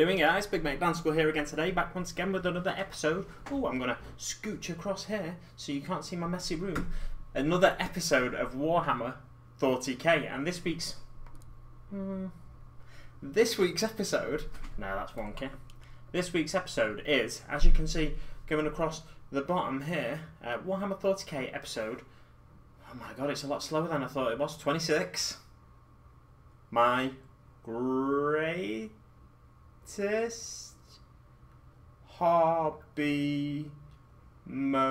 doing, guys? Big Mek Danskull here again today, back once again with another episode. Oh, I'm going to scooch across here so you can't see my messy room. Another episode of Warhammer Thoughty, and this week's episode, no, that's wonky. This week's episode is, as you can see, going across the bottom here, Warhammer Thoughty episode. Oh my god, it's a lot slower than I thought it was. 26. My greatest hobby moments.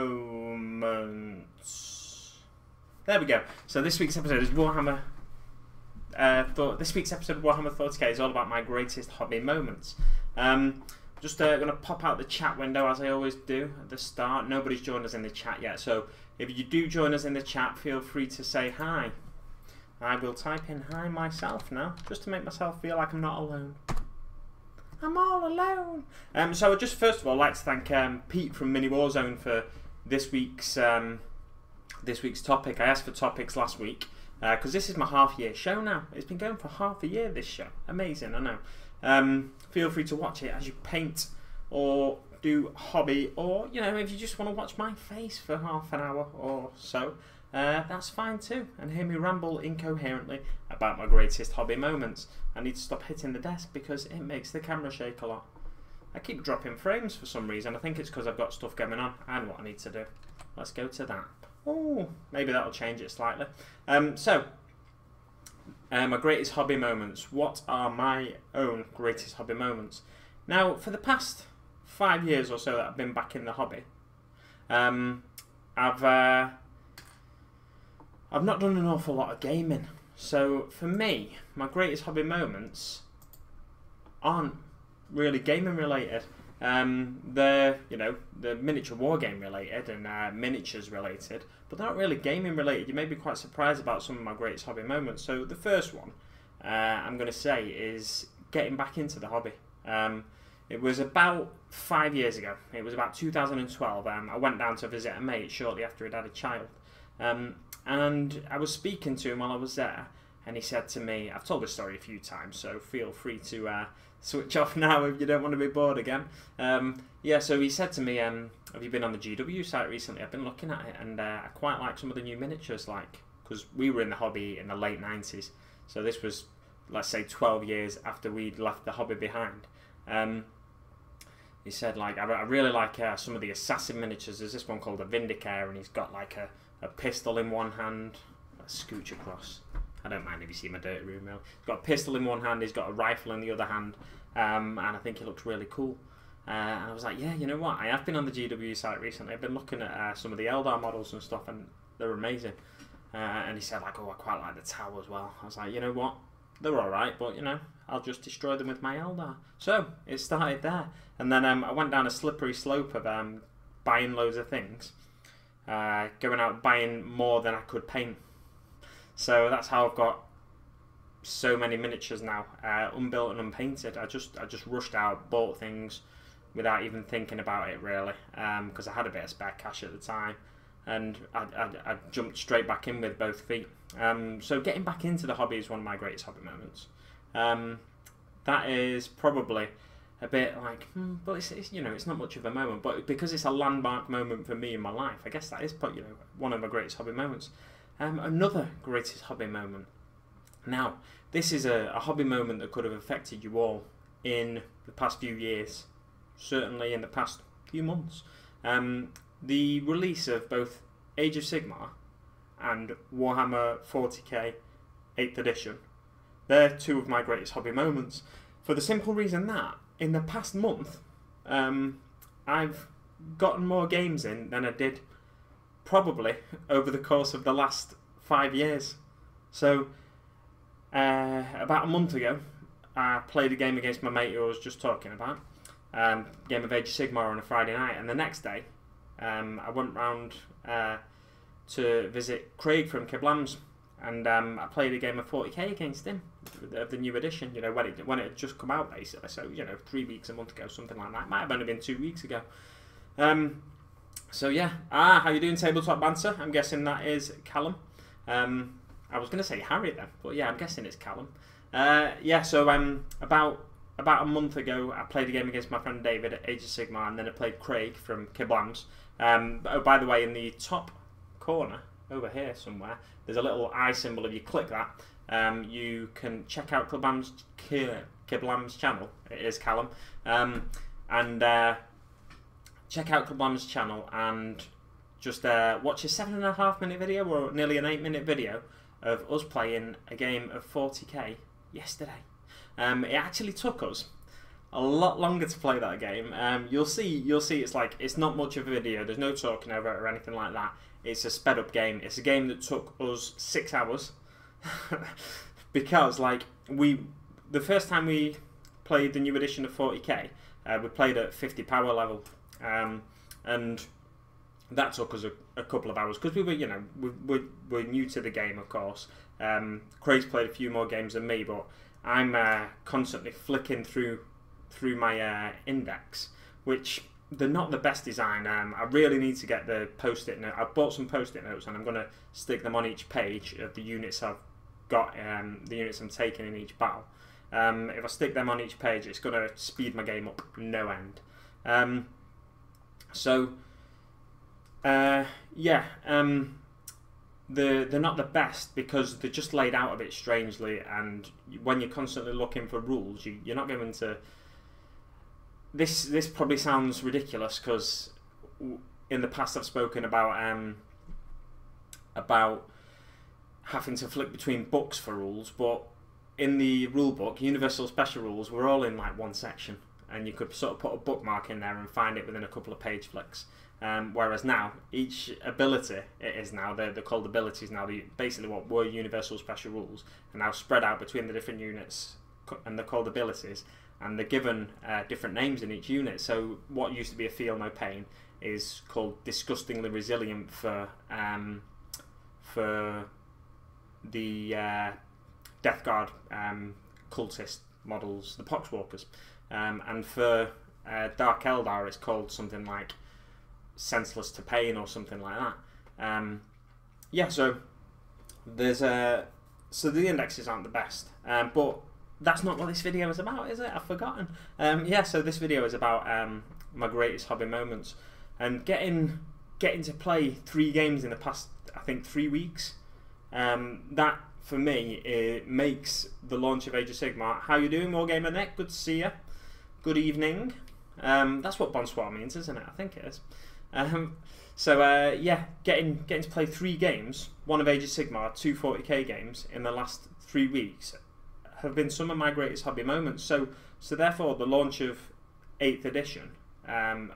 There we go. So this week's episode is Warhammer. This week's episode of Warhammer Thoughty is all about my greatest hobby moments. Just going to pop out the chat window as I always do at the start. Nobody's joined us in the chat yet, so if you do join us in the chat, feel free to say hi. I will type in hi myself now, just to make myself feel like I'm not alone. I'm all alone. So I'd just first of all like to thank Pete from Mini Warzone for this week's topic. I asked for topics last week because this is my half-year show now. It's been going for half a year, this show. Amazing, I know. Feel free to watch it as you paint or do hobby, or you know, if you just want to watch my face for half an hour or so. That's fine too, and hear me ramble incoherently about my greatest hobby moments. I need to stop hitting the desk because it makes the camera shake a lot. I keep dropping frames for some reason. I think it's because I've got stuff going on and what I need to do. Let's go to that. Oh, maybe that'll change it slightly. My greatest hobby moments. What are my own greatest hobby moments? Now, for the past 5 years or so that I've been back in the hobby, I've not done an awful lot of gaming. So for me, my greatest hobby moments aren't really gaming related. They're, you know, the miniature wargame related and miniatures related, but they're not really gaming related. You may be quite surprised about some of my greatest hobby moments. So the first one I'm going to say is getting back into the hobby. It was about 5 years ago. It was about 2012. I went down to visit a mate shortly after he'd had a child. And I was speaking to him while I was there, and he said to me, I've told this story a few times, so feel free to switch off now if you don't want to be bored again. Yeah, so he said to me, have you been on the GW site recently? I've been looking at it, and I quite like some of the new miniatures, like, because we were in the hobby in the late 90s, so this was, let's say, 12 years after we'd left the hobby behind. He said, like, I really like some of the assassin miniatures. There's this one called the Vindicator, and he's got like a pistol in one hand. Let's scooch across. I don't mind if you see my dirty room now. He's got a pistol in one hand, he's got a rifle in the other hand, and I think it looks really cool. And I was like, yeah, you know what? I have been on the GW site recently. I've been looking at some of the Eldar models and stuff, and they're amazing. And he said, like, oh, I quite like the Tau as well. I was like, you know what? They're alright, but, you know, I'll just destroy them with my Eldar. So, it started there. And then I went down a slippery slope of buying loads of things. Going out buying more than I could paint. So that's how I've got so many miniatures now, unbuilt and unpainted. I just rushed out, bought things without even thinking about it really, because I had a bit of spare cash at the time, and I jumped straight back in with both feet. So getting back into the hobby is one of my greatest hobby moments. That is probably a bit like, but it's you know, it's not much of a moment, but because it's a landmark moment for me in my life, I guess that is, you know, one of my greatest hobby moments. Another greatest hobby moment. Now, this is a hobby moment that could have affected you all in the past few years, certainly in the past few months. The release of both Age of Sigmar and Warhammer 40k 8th edition. They're two of my greatest hobby moments, for the simple reason that in the past month, I've gotten more games in than I did probably over the course of the last 5 years. So, about a month ago, I played a game against my mate who I was just talking about. Game of Age of Sigmar on a Friday night, and the next day, I went round to visit Craig from Kiblams, and I played a game of 40k against him of the new edition. You know, when it had just come out basically. So you know, 3 weeks, a month ago, something like that. Might have only been 2 weeks ago. So yeah, how you doing, Tabletop Banter? I'm guessing that is Callum. I was going to say Harry then, but yeah, I'm guessing it's Callum. Yeah, so about about a month ago, I played a game against my friend David at Age of Sigmar, and then I played Craig from Kablams. Oh, by the way, in the top corner over here somewhere, there's a little eye symbol. If you click that, you can check out Kiblam's channel. It is Callum, and check out Kiblam's channel and just watch a 7.5-minute video or nearly an 8-minute video of us playing a game of 40k yesterday. It actually took us a lot longer to play that game. You'll see. It's not much of a video. There's no talking over it or anything like that. It's a sped up game. It's a game that took us 6 hours because the first time we played the new edition of 40k, we played at 50 power level, and that took us a couple of hours because we were we're new to the game, of course. Craig's played a few more games than me, but I'm constantly flicking through my index, which they're not the best design. I really need to get the post-it note. I've bought some post-it notes and I'm going to stick them on each page of the units I've got, the units I'm taking in each battle. If I stick them on each page, it's going to speed my game up no end. They're not the best because they're just laid out a bit strangely, and when you're constantly looking for rules, you're not going to... This probably sounds ridiculous because in the past I've spoken about having to flick between books for rules, but in the rule book, Universal Special Rules, we're all in like one section, and you could sort of put a bookmark in there and find it within a couple of page flicks. Whereas now, each ability, they're called abilities now, basically what were Universal Special Rules, are now spread out between the different units, and they're called abilities, and they're given different names in each unit. So what used to be a Feel No Pain is called Disgustingly Resilient for the Death Guard cultist models, the Poxwalkers, and for Dark Eldar it's called something like Senseless to Pain or something like that. So there's so the indexes aren't the best, but that's not what this video is about, is it? I've forgotten. So this video is about my greatest hobby moments, and getting to play 3 games in the past, I think, 3 weeks. That for me, it makes the launch of Age of Sigmar. How you doing, Wargamer Nick? Good to see you. Good evening. That's what bonsoir means, isn't it? I think it is. Getting to play 3 games, one of Age of Sigmar, 2 40k games in the last 3 weeks, have been some of my greatest hobby moments. So therefore, the launch of 8th edition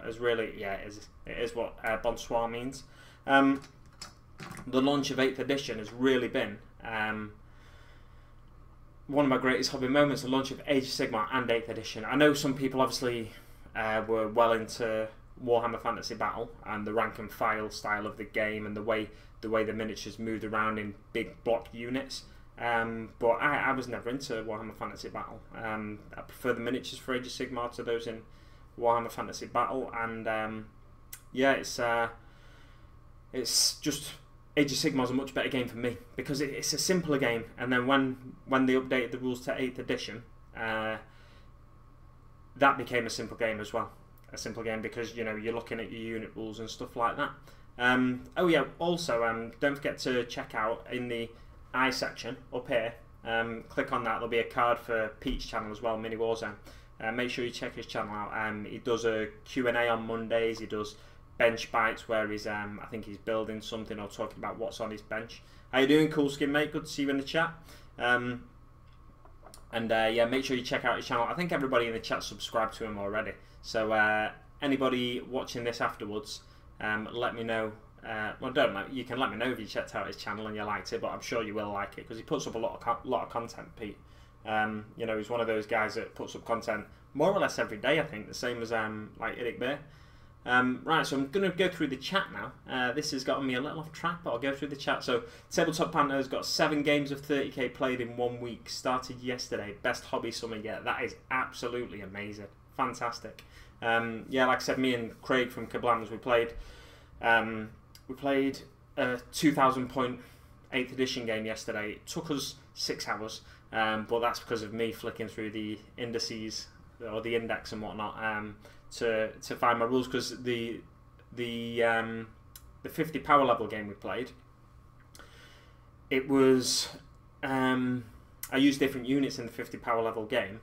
is really, it is what bonsoir means. The launch of 8th edition has really been one of my greatest hobby moments, the launch of Age of Sigmar and 8th edition. I know some people obviously were well into Warhammer Fantasy Battle and the rank and file style of the game and the way the miniatures moved around in big block units. But I was never into Warhammer Fantasy Battle. I prefer the miniatures for Age of Sigmar to those in Warhammer Fantasy Battle, and it's just Age of Sigmar is a much better game for me because it's a simpler game. And then when they updated the rules to 8th edition, that became a simple game as well. A simple game because you're looking at your unit rules and stuff like that. Also, don't forget to check out in the I section up here. Click on that. There'll be a card for Pete's channel as well, Mini Warzone. Make sure you check his channel out. He does a Q&A on Mondays. He does bench bites where he's I think he's building something or talking about what's on his bench. How you doing, Cool Skin mate? Good to see you in the chat. Make sure you check out his channel. I think everybody in the chat subscribed to him already. So anybody watching this afterwards, let me know. You can let me know if you checked out his channel and you liked it, but I'm sure you will like it because he puts up a lot of content, Pete. He's one of those guys that puts up content more or less every day, I think, the same as like IDICBeer. Right, so I'm going to go through the chat now. This has gotten me a little off track, but I'll go through the chat. So Tabletop Panther has got 7 games of 30k played in 1 week. Started yesterday. Best hobby summer yet. That is absolutely amazing. Fantastic. Like I said, me and Craig from Kablams, we played a 2,000 point 8th edition game yesterday. It took us 6 hours, but that's because of me flicking through the indices or the index and whatnot to find my rules, because the 50 power level game we played, it was I used different units in the 50 power level game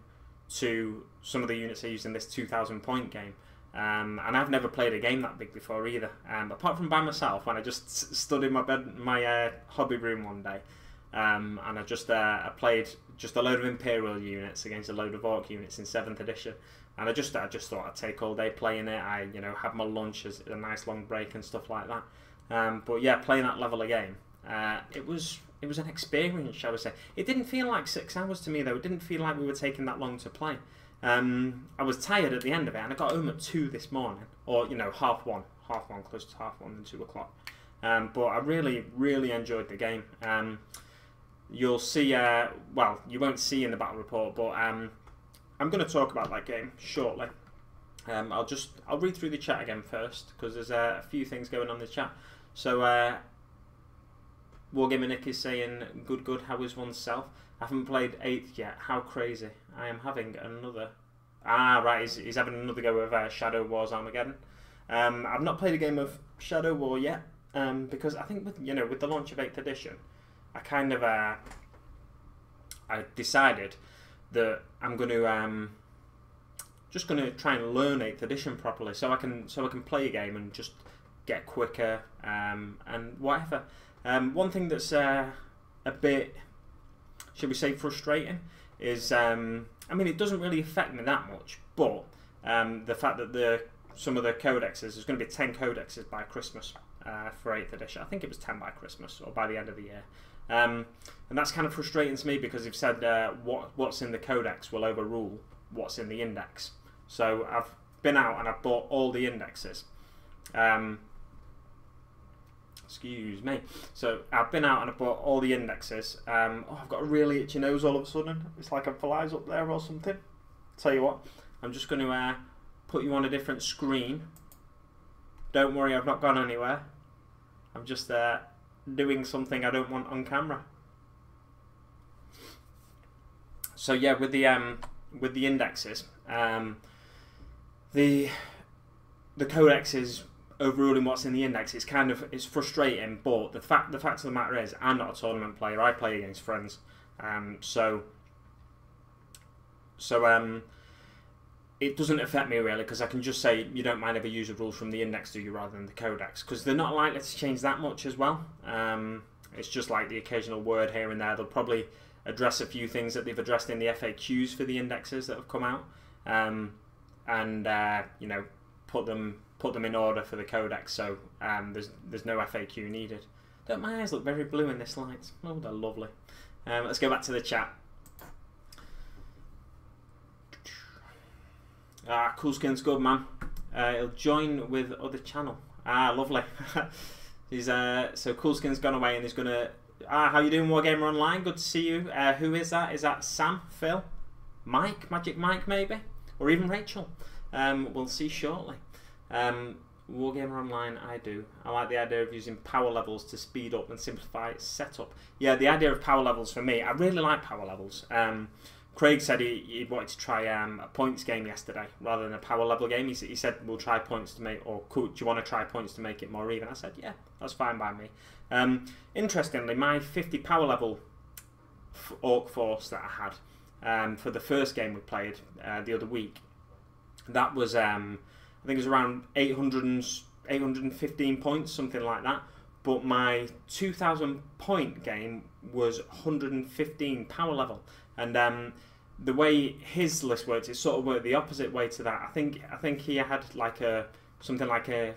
to some of the units I used in this 2,000 point game. And I've never played a game that big before either. Apart from by myself, when I just stood in my hobby room one day, and I played just a load of Imperial units against a load of Orc units in 7th edition. And I just thought I'd take all day playing it. I had my lunch as a nice long break and stuff like that. But yeah, playing that level of game, it was an experience, shall we say. It didn't feel like 6 hours to me though. It didn't feel like we were taking that long to play. I was tired at the end of it, and I got home at 2 this morning, or half one, close to half 1 and 2 o'clock. But I really enjoyed the game. You'll see, well, you won't see in the battle report, but I'm going to talk about that game shortly. I'll read through the chat again first, because there's a few things going on in the chat. So Wargaming Nick is saying, good, how is oneself? I haven't played 8th yet. How crazy. I am having another... right, he's having another go of Shadow Wars Armageddon. I've not played a game of Shadow War yet, because I think with the launch of 8th edition, I kind of I decided that I'm going to just going to try and learn 8th edition properly, so I can play a game and just get quicker and whatever. One thing that's a bit, should we say, frustrating is, I mean, it doesn't really affect me that much, but the fact that some of the codexes, there's going to be 10 codexes by Christmas for 8th edition. I think it was 10 by Christmas or by the end of the year. And that's kind of frustrating to me, because they've said what's in the codex will overrule what's in the index. So I've been out and I've bought all the indexes. Excuse me. So I've been out and I've bought all the indexes. I've got a really itchy nose all of a sudden. It's like a fly's up there or something. Tell you what, I'm just going to put you on a different screen. Don't worry, I've not gone anywhere. I'm just doing something I don't want on camera. So yeah, with the indexes, the codex is overruling what's in the index. It's frustrating, but the fact of the matter is, I'm not a tournament player. I play against friends, so it doesn't affect me really, because I can just say, you don't mind if I use the rules from the index, do you, rather than the codex, because they're not likely to change that much as well. It's just like the occasional word here and there. They'll probably address a few things that they've addressed in the FAQs for the indexes that have come out, and put them in order for the codex, so there's no FAQ needed. Don't my eyes look very blue in this light? Oh, they're lovely. Let's go back to the chat. Cool Skin's good, man. He'll join with other channel. Lovely. He's so Cool Skin's gone away and he's gonna. How you doing, Wargamer Online? Good to see you. Who is that? Is that Sam, Phil, Mike, Magic Mike, maybe, or even Rachel? We'll see shortly. Wargamer Online, I do. I like the idea of using power levels to speed up and simplify setup. Yeah, the idea of power levels for me, I really like power levels. Craig said he wanted to try a points game yesterday rather than a power level game. He said we'll try points to make, or do you want to try points to make it more even? I said yeah, that's fine by me. Interestingly, my 50 power level orc force that I had for the first game we played the other week, that was I think it was around 815 points, something like that. But my 2,000 point game was 115 power level, and the way his list worked, it sort of worked the opposite way to that. I think he had like something like an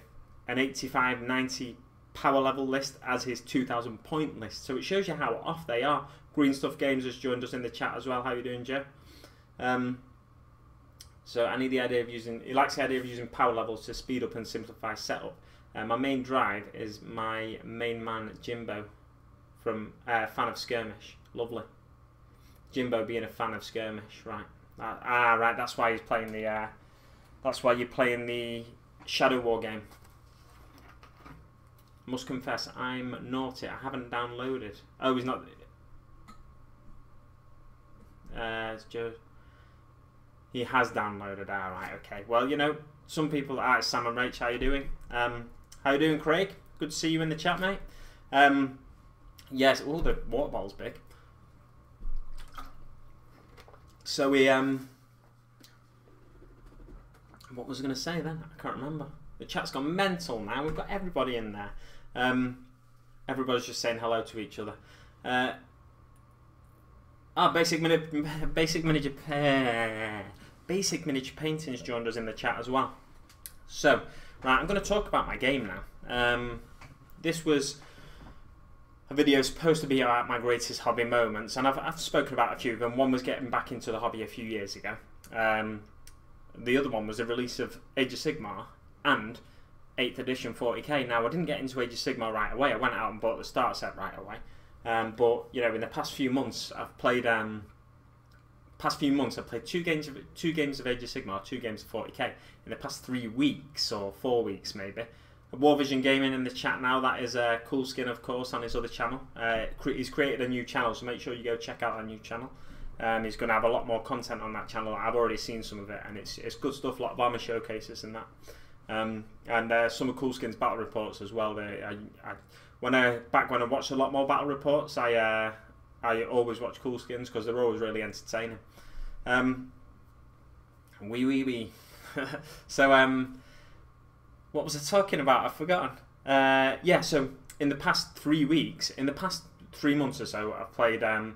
85, 90 power level list as his 2,000 point list. So it shows you how off they are. Green Stuff Games has joined us in the chat as well. How you doing, Joe? So I need the idea of using. He likes the idea of using power levels to speed up and simplify setup. My main drive is my main man Jimbo, from fan of Skirmish. Lovely. Jimbo being a fan of Skirmish, right? Right. That's why he's playing the. That's why you're playing the Shadow War game. Must confess, I'm naughty. I haven't downloaded. Oh, he's not. It's Joe. He has downloaded. Alright, okay. Well, you know, some people... Alright, Sam and Rach, how you doing? How you doing, Craig? Good to see you in the chat, mate. Yes, oh, the water bottle's big. So we... What was I going to say then? I can't remember. The chat's gone mental now. We've got everybody in there. Everybody's just saying hello to each other. Basic Miniature Painting's joined us in the chat as well. So, right, I'm going to talk about my game now. This was a video supposed to be about my greatest hobby moments, and I've spoken about a few of them. One was getting back into the hobby a few years ago. The other one was the release of Age of Sigmar and 8th edition 40k. Now, I didn't get into Age of Sigmar right away. I went out and bought the starter set right away. But you know, in the past few months, I've played. Two games of Age of Sigmar, 2 games of 40k. In the past 3 weeks or 4 weeks, maybe. War Vision Gaming in the chat now. That is a cool skin, of course, on his other channel. He's created a new channel, so make sure you go check out our new channel. He's going to have a lot more content on that channel. I've already seen some of it, and it's good stuff. A lot of armor showcases and that. And some of Coolskin's battle reports as well. When I watched a lot more battle reports, I always watch Coolskins because they're always really entertaining. So what was I talking about? I've forgotten. Yeah. So in the past 3 weeks, in the past 3 months or so, I've played a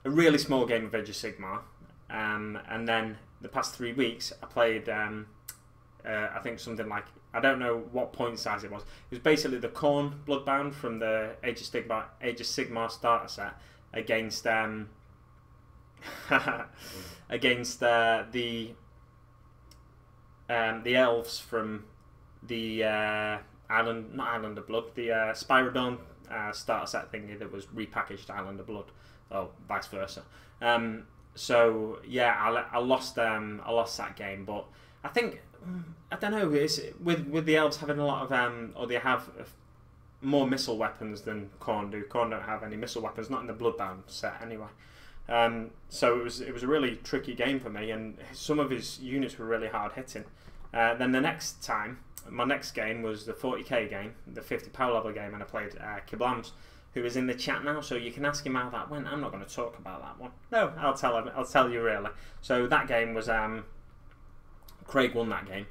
really small game of Age of Sigmar, and then the past 3 weeks I played. I think something like, I don't know what point size it was. It was basically the Khorne Bloodbound from the Age of Sigmar starter set against against the elves from the not Island of Blood, the Spyrodon starter set thingy that was repackaged Island of Blood, or vice versa. So yeah, I lost that game, but I think, I don't know, it's, with the elves having a lot of or they have more missile weapons than Khorne do. Khorne don't have any missile weapons, not in the Bloodbound set anyway. So it was a really tricky game for me, and some of his units were really hard hitting. Then the next time, my next game was the 40k game, the 50 power level game, and I played Kiblams, who is in the chat now, so you can ask him how that went. I'm not going to talk about that one. No, I'll tell you really. So that game was Craig won that game.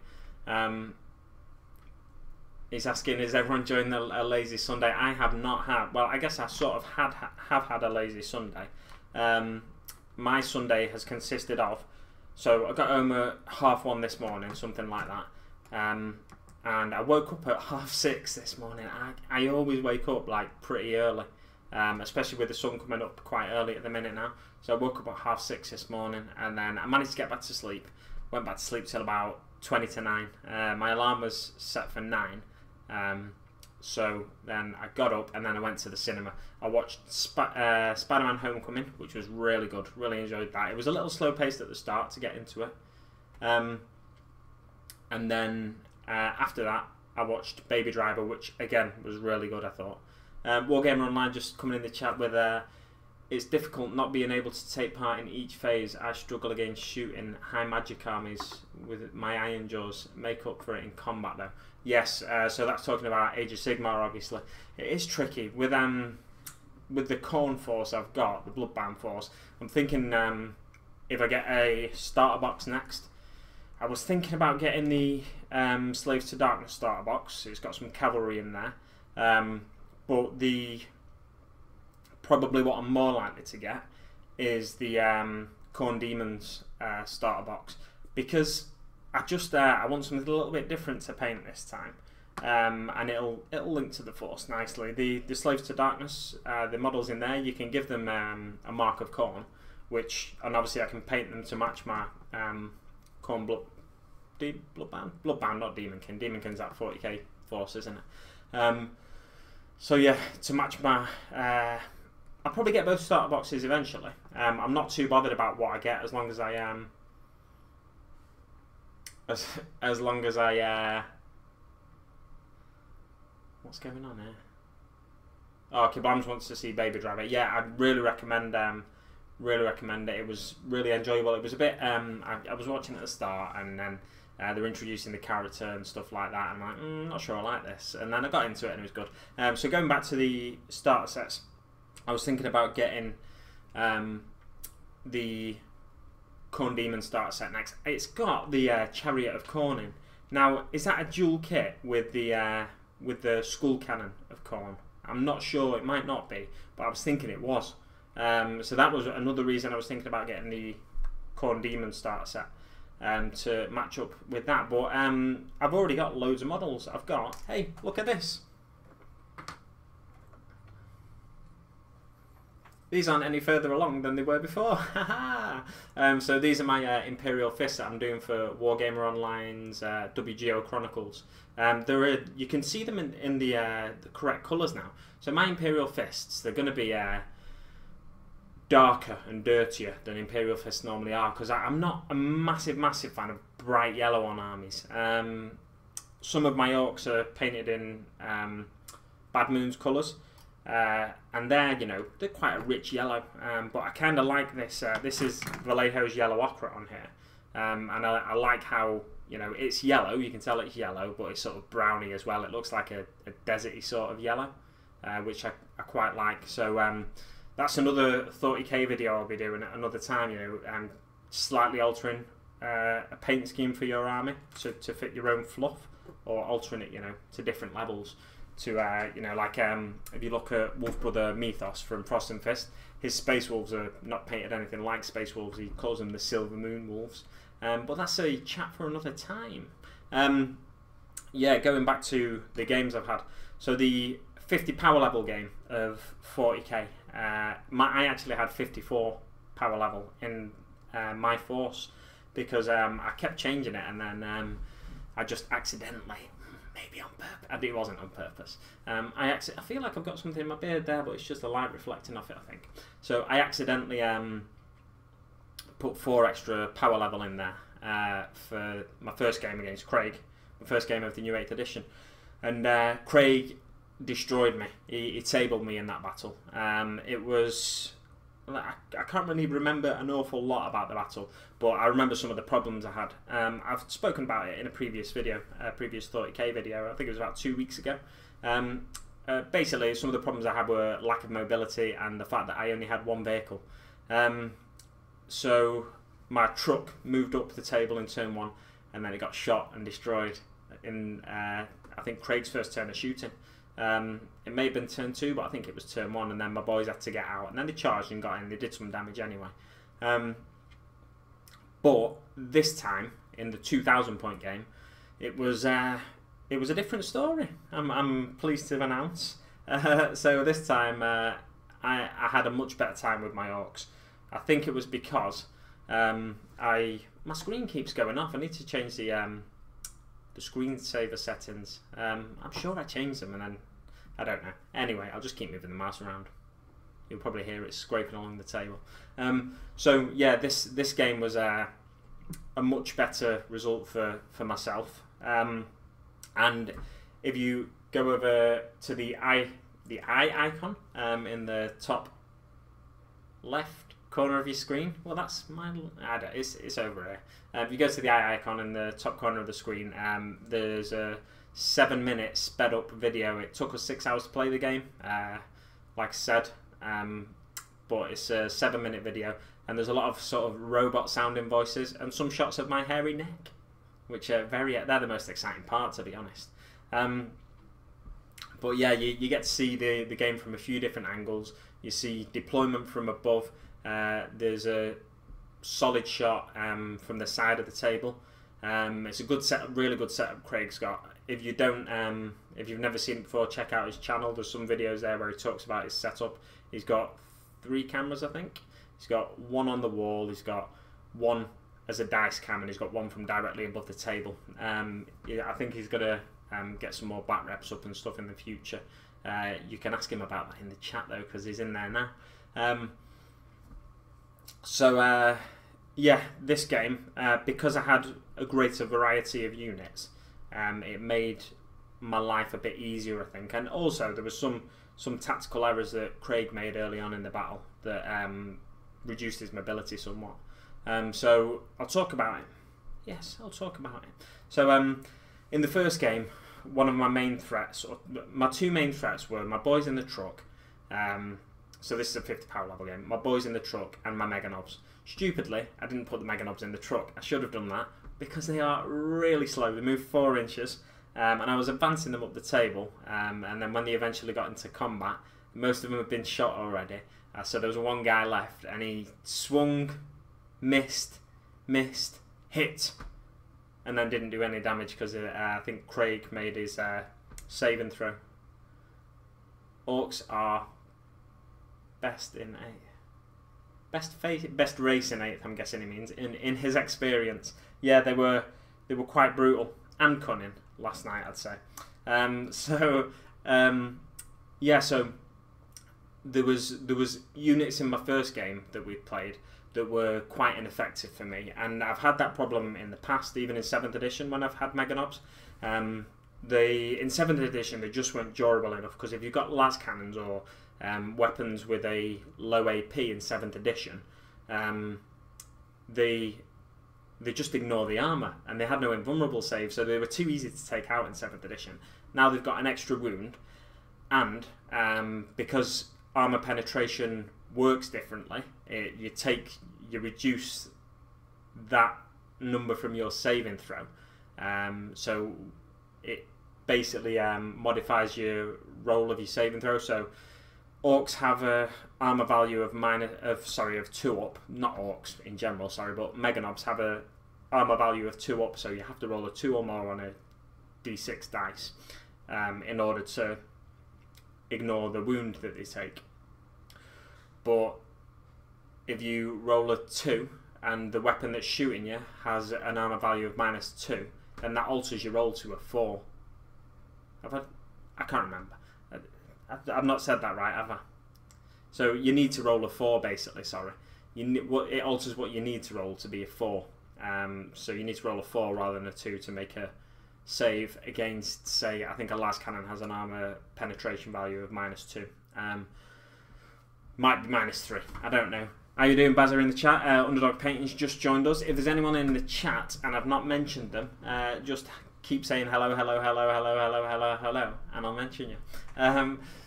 He's asking, is everyone enjoying a lazy Sunday? I have not had. Well, I guess I sort of have had a lazy Sunday. My Sunday has consisted of. So I got home at 1:30 this morning, something like that. And I woke up at 6:30 this morning. I always wake up like pretty early, especially with the sun coming up quite early at the minute now. So I woke up at 6:30 this morning, and then I managed to get back to sleep. Went back to sleep till about 20 to 9. My alarm was set for 9. So then I got up and then I went to the cinema. I watched Spider-Man Homecoming, which was really good. Really enjoyed that. It was a little slow paced at the start to get into it. And then after that, I watched Baby Driver, which again was really good, I thought. Wargamer Online just coming in the chat with it's difficult not being able to take part in each phase. I struggle against shooting high magic armies with my iron jaws. Make up for it in combat though. Yes, so that's talking about Age of Sigmar, obviously. It is tricky. With the Khorne force I've got, the Bloodbound force, I'm thinking if I get a starter box next, I was thinking about getting the Slaves to Darkness starter box. It's got some cavalry in there. But probably what I'm more likely to get is the Khorne Demons starter box, because I want something a little bit different to paint this time, and it'll link to the force nicely. The Slaves to Darkness, the models in there, you can give them a mark of Khorne, and obviously I can paint them to match my Khorne Bloodbound, not Demon King. Demon King's that 40k force, isn't it? So yeah, to match my I'll probably get both starter boxes eventually. I'm not too bothered about what I get as long as I as long as I what's going on here? Oh, Kiblams wants to see Baby Driver. Yeah, I'd really recommend Really recommend it. It was really enjoyable. It was a bit. I was watching at the start, and then they're introducing the character and stuff like that. And I'm like, not sure I like this. And then I got into it, and it was good. So going back to the starter sets, I was thinking about getting the Khorne Demon starter set next. It's got the Chariot of Khorne in. Now, is that a dual kit with the Skull Cannon of Khorne? I'm not sure. It might not be, but I was thinking it was. So that was another reason I was thinking about getting the Khorne Demon starter set to match up with that. But I've already got loads of models. I've got, hey, look at this. These aren't any further along than they were before. So these are my Imperial Fists that I'm doing for Wargamer Online's WGO Chronicles. You can see them in the correct colours now. So my Imperial Fists, they're going to be darker and dirtier than Imperial Fists normally are, because I'm not a massive fan of bright yellow on armies. Some of my orcs are painted in Bad Moon's colours, and they're quite a rich yellow, but I kind of like this. This is Vallejo's Yellow Ochre on here, and I like how it's yellow. You can tell it's yellow, but it's sort of browny as well. It looks like a deserty sort of yellow, which I quite like. So that's another 30k video I'll be doing at another time, slightly altering a paint scheme for your army to fit your own fluff, or altering it, to different levels. To, like if you look at Wolf Brother Mythos from Frost and Fist, his Space Wolves are not painted anything like Space Wolves. He calls them the Silver Moon Wolves. But that's a chat for another time. Yeah, going back to the games I've had. So the 50 power level game of 40k. I actually had 54 power level in my force, because I kept changing it, and then I just accidentally, maybe on purpose, it wasn't on purpose. I feel like I've got something in my beard there, but it's just the light reflecting off it, I think. So I accidentally put 4 extra power level in there for my first game against Craig, the first game of the new 8th edition, and Craig destroyed me. He tabled me in that battle. It was, I can't really remember an awful lot about the battle, but I remember some of the problems I had. I've spoken about it in a previous video, a previous 30k video. I think it was about 2 weeks ago. Basically, some of the problems I had were lack of mobility and the fact that I only had one vehicle. So my truck moved up the table in turn 1, and then it got shot and destroyed in I think Craig's first turn of shooting. It may have been turn 2, but I think it was turn 1, and then my boys had to get out, and then they charged and got in. They did some damage anyway. But this time, in the 2,000 point game, it was a different story. I'm pleased to announce. So this time I had a much better time with my orcs. I think it was because my screen keeps going off. I need to change the screensaver settings. I'm sure I changed them, and then I don't know. Anyway, I'll just keep moving the mouse around. You'll probably hear it scraping along the table. So yeah, this game was a much better result for myself. And if you go over to the eye icon in the top left corner of your screen, well, that's my, it's over here. If you go to the eye icon in the top corner of the screen, there's a 7-minute sped up video. It took us 6 hours to play the game, like I said, but it's a 7-minute video, and there's a lot of sort of robot sounding voices and some shots of my hairy neck, which are they're the most exciting part, to be honest. But yeah, you get to see the game from a few different angles. You see deployment from above. There's a solid shot from the side of the table. It's a good setup, really good setup Craig's got. If you don't, if you've never seen it before, check out his channel. There's some videos there where he talks about his setup. He's got 3 cameras, I think. He's got one on the wall. He's got one as a dice cam, and he's got one from directly above the table. Yeah, I think he's gonna get some more back reps up and stuff in the future. You can ask him about that in the chat though, because he's in there now. So yeah, this game, because I had a greater variety of units, it made my life a bit easier, I think. And also there was some tactical errors that Craig made early on in the battle that reduced his mobility somewhat. So I'll talk about it. Yes, I'll talk about it. So in the first game, one of my main threats, or my two main threats, were my boys in the truck. So this is a 50 power level game. My boys in the truck and my Mega Knobs. Stupidly, I didn't put the Mega Knobs in the truck. I should have done that because they are really slow. They move 4 inches, and I was advancing them up the table. And then when they eventually got into combat, most of them had been shot already. So there was one guy left, and he swung, missed, hit, and then didn't do any damage because I think Craig made his saving throw. Orcs are best in 8th. Best race in 8th, I'm guessing he means, in his experience. Yeah, they were quite brutal and cunning last night, I'd say. So there was units in my first game that we played that were quite ineffective for me, and I've had that problem in the past, even in 7th edition when I've had Mega Knobs. In 7th edition they just weren't durable enough, because if you've got las cannons or weapons with a low AP in 7th edition, they just ignore the armour, and they had no invulnerable save, so they were too easy to take out in 7th edition. Now they've got an extra wound, and because armour penetration works differently, you reduce that number from your saving throw, so it basically modifies your roll of your saving throw. So orcs have a armor value of 2 up, not orcs in general, sorry, but Mega Knobs have a armor value of 2 up, so you have to roll a 2 or more on a d6 dice in order to ignore the wound that they take. But if you roll a 2 and the weapon that's shooting you has an armor value of -2, then that alters your roll to a 4. I can't remember. I've not said that right, have I? So you need to roll a 4, basically, sorry. It alters what you need to roll to be a 4. So you need to roll a 4 rather than a 2 to make a save against, say, I think a las cannon has an armor penetration value of -2. Might be -3, I don't know. How you doing, Bazza, in the chat? Underdog Painting's just joined us. If there's anyone in the chat and I've not mentioned them, just keep saying hello, hello, hello, hello, hello, hello, hello, and I'll mention you.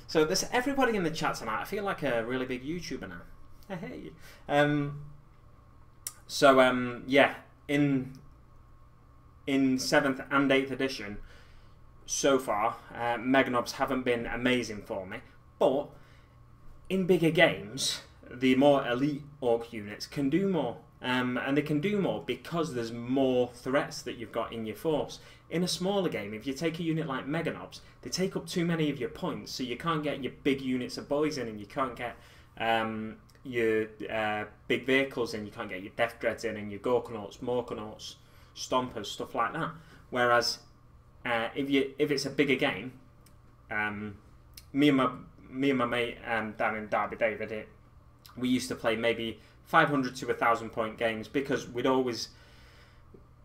So there's everybody in the chat tonight. I feel like a really big YouTuber now. Hey. Yeah, in 7th and 8th edition, so far, Mega Knobs haven't been amazing for me, but in bigger games, the more elite orc units can do more. And they can do more because there's more threats that you've got in your force. In a smaller game, if you take a unit like Mega Knobs, they take up too many of your points, so you can't get your big units of boys in, and you can't get your big vehicles in, you can't get your Death Dreads in, and your Gorkanauts, Morkanauts, Stompers, stuff like that. Whereas if it's a bigger game, me and my mate down in Derby, David, we used to play maybe 500 to 1,000 point games, because we'd always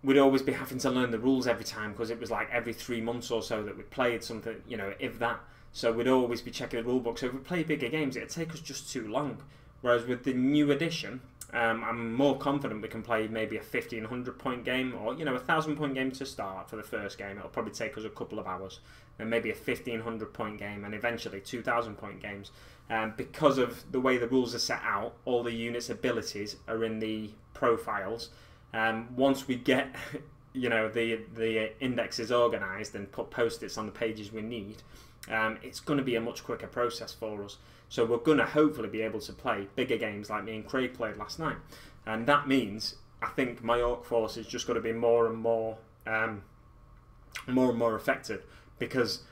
be having to learn the rules every time, because it was like every 3 months or so that we played something, if that. So we'd always be checking the rule book. So if we play bigger games, it'd take us just too long. Whereas with the new edition, I'm more confident we can play maybe a 1,500 point game, or 1,000 point game to start for the first game. It'll probably take us a couple of hours. Then maybe a 1,500 point game, and eventually 2,000 point games. Because of the way the rules are set out, all the units' abilities are in the profiles. Once we get, the indexes organised and put post-its on the pages we need, it's going to be a much quicker process for us. So we're going to hopefully be able to play bigger games like me and Craig played last night. And that means, I think my orc force is just going to be more and more effective, because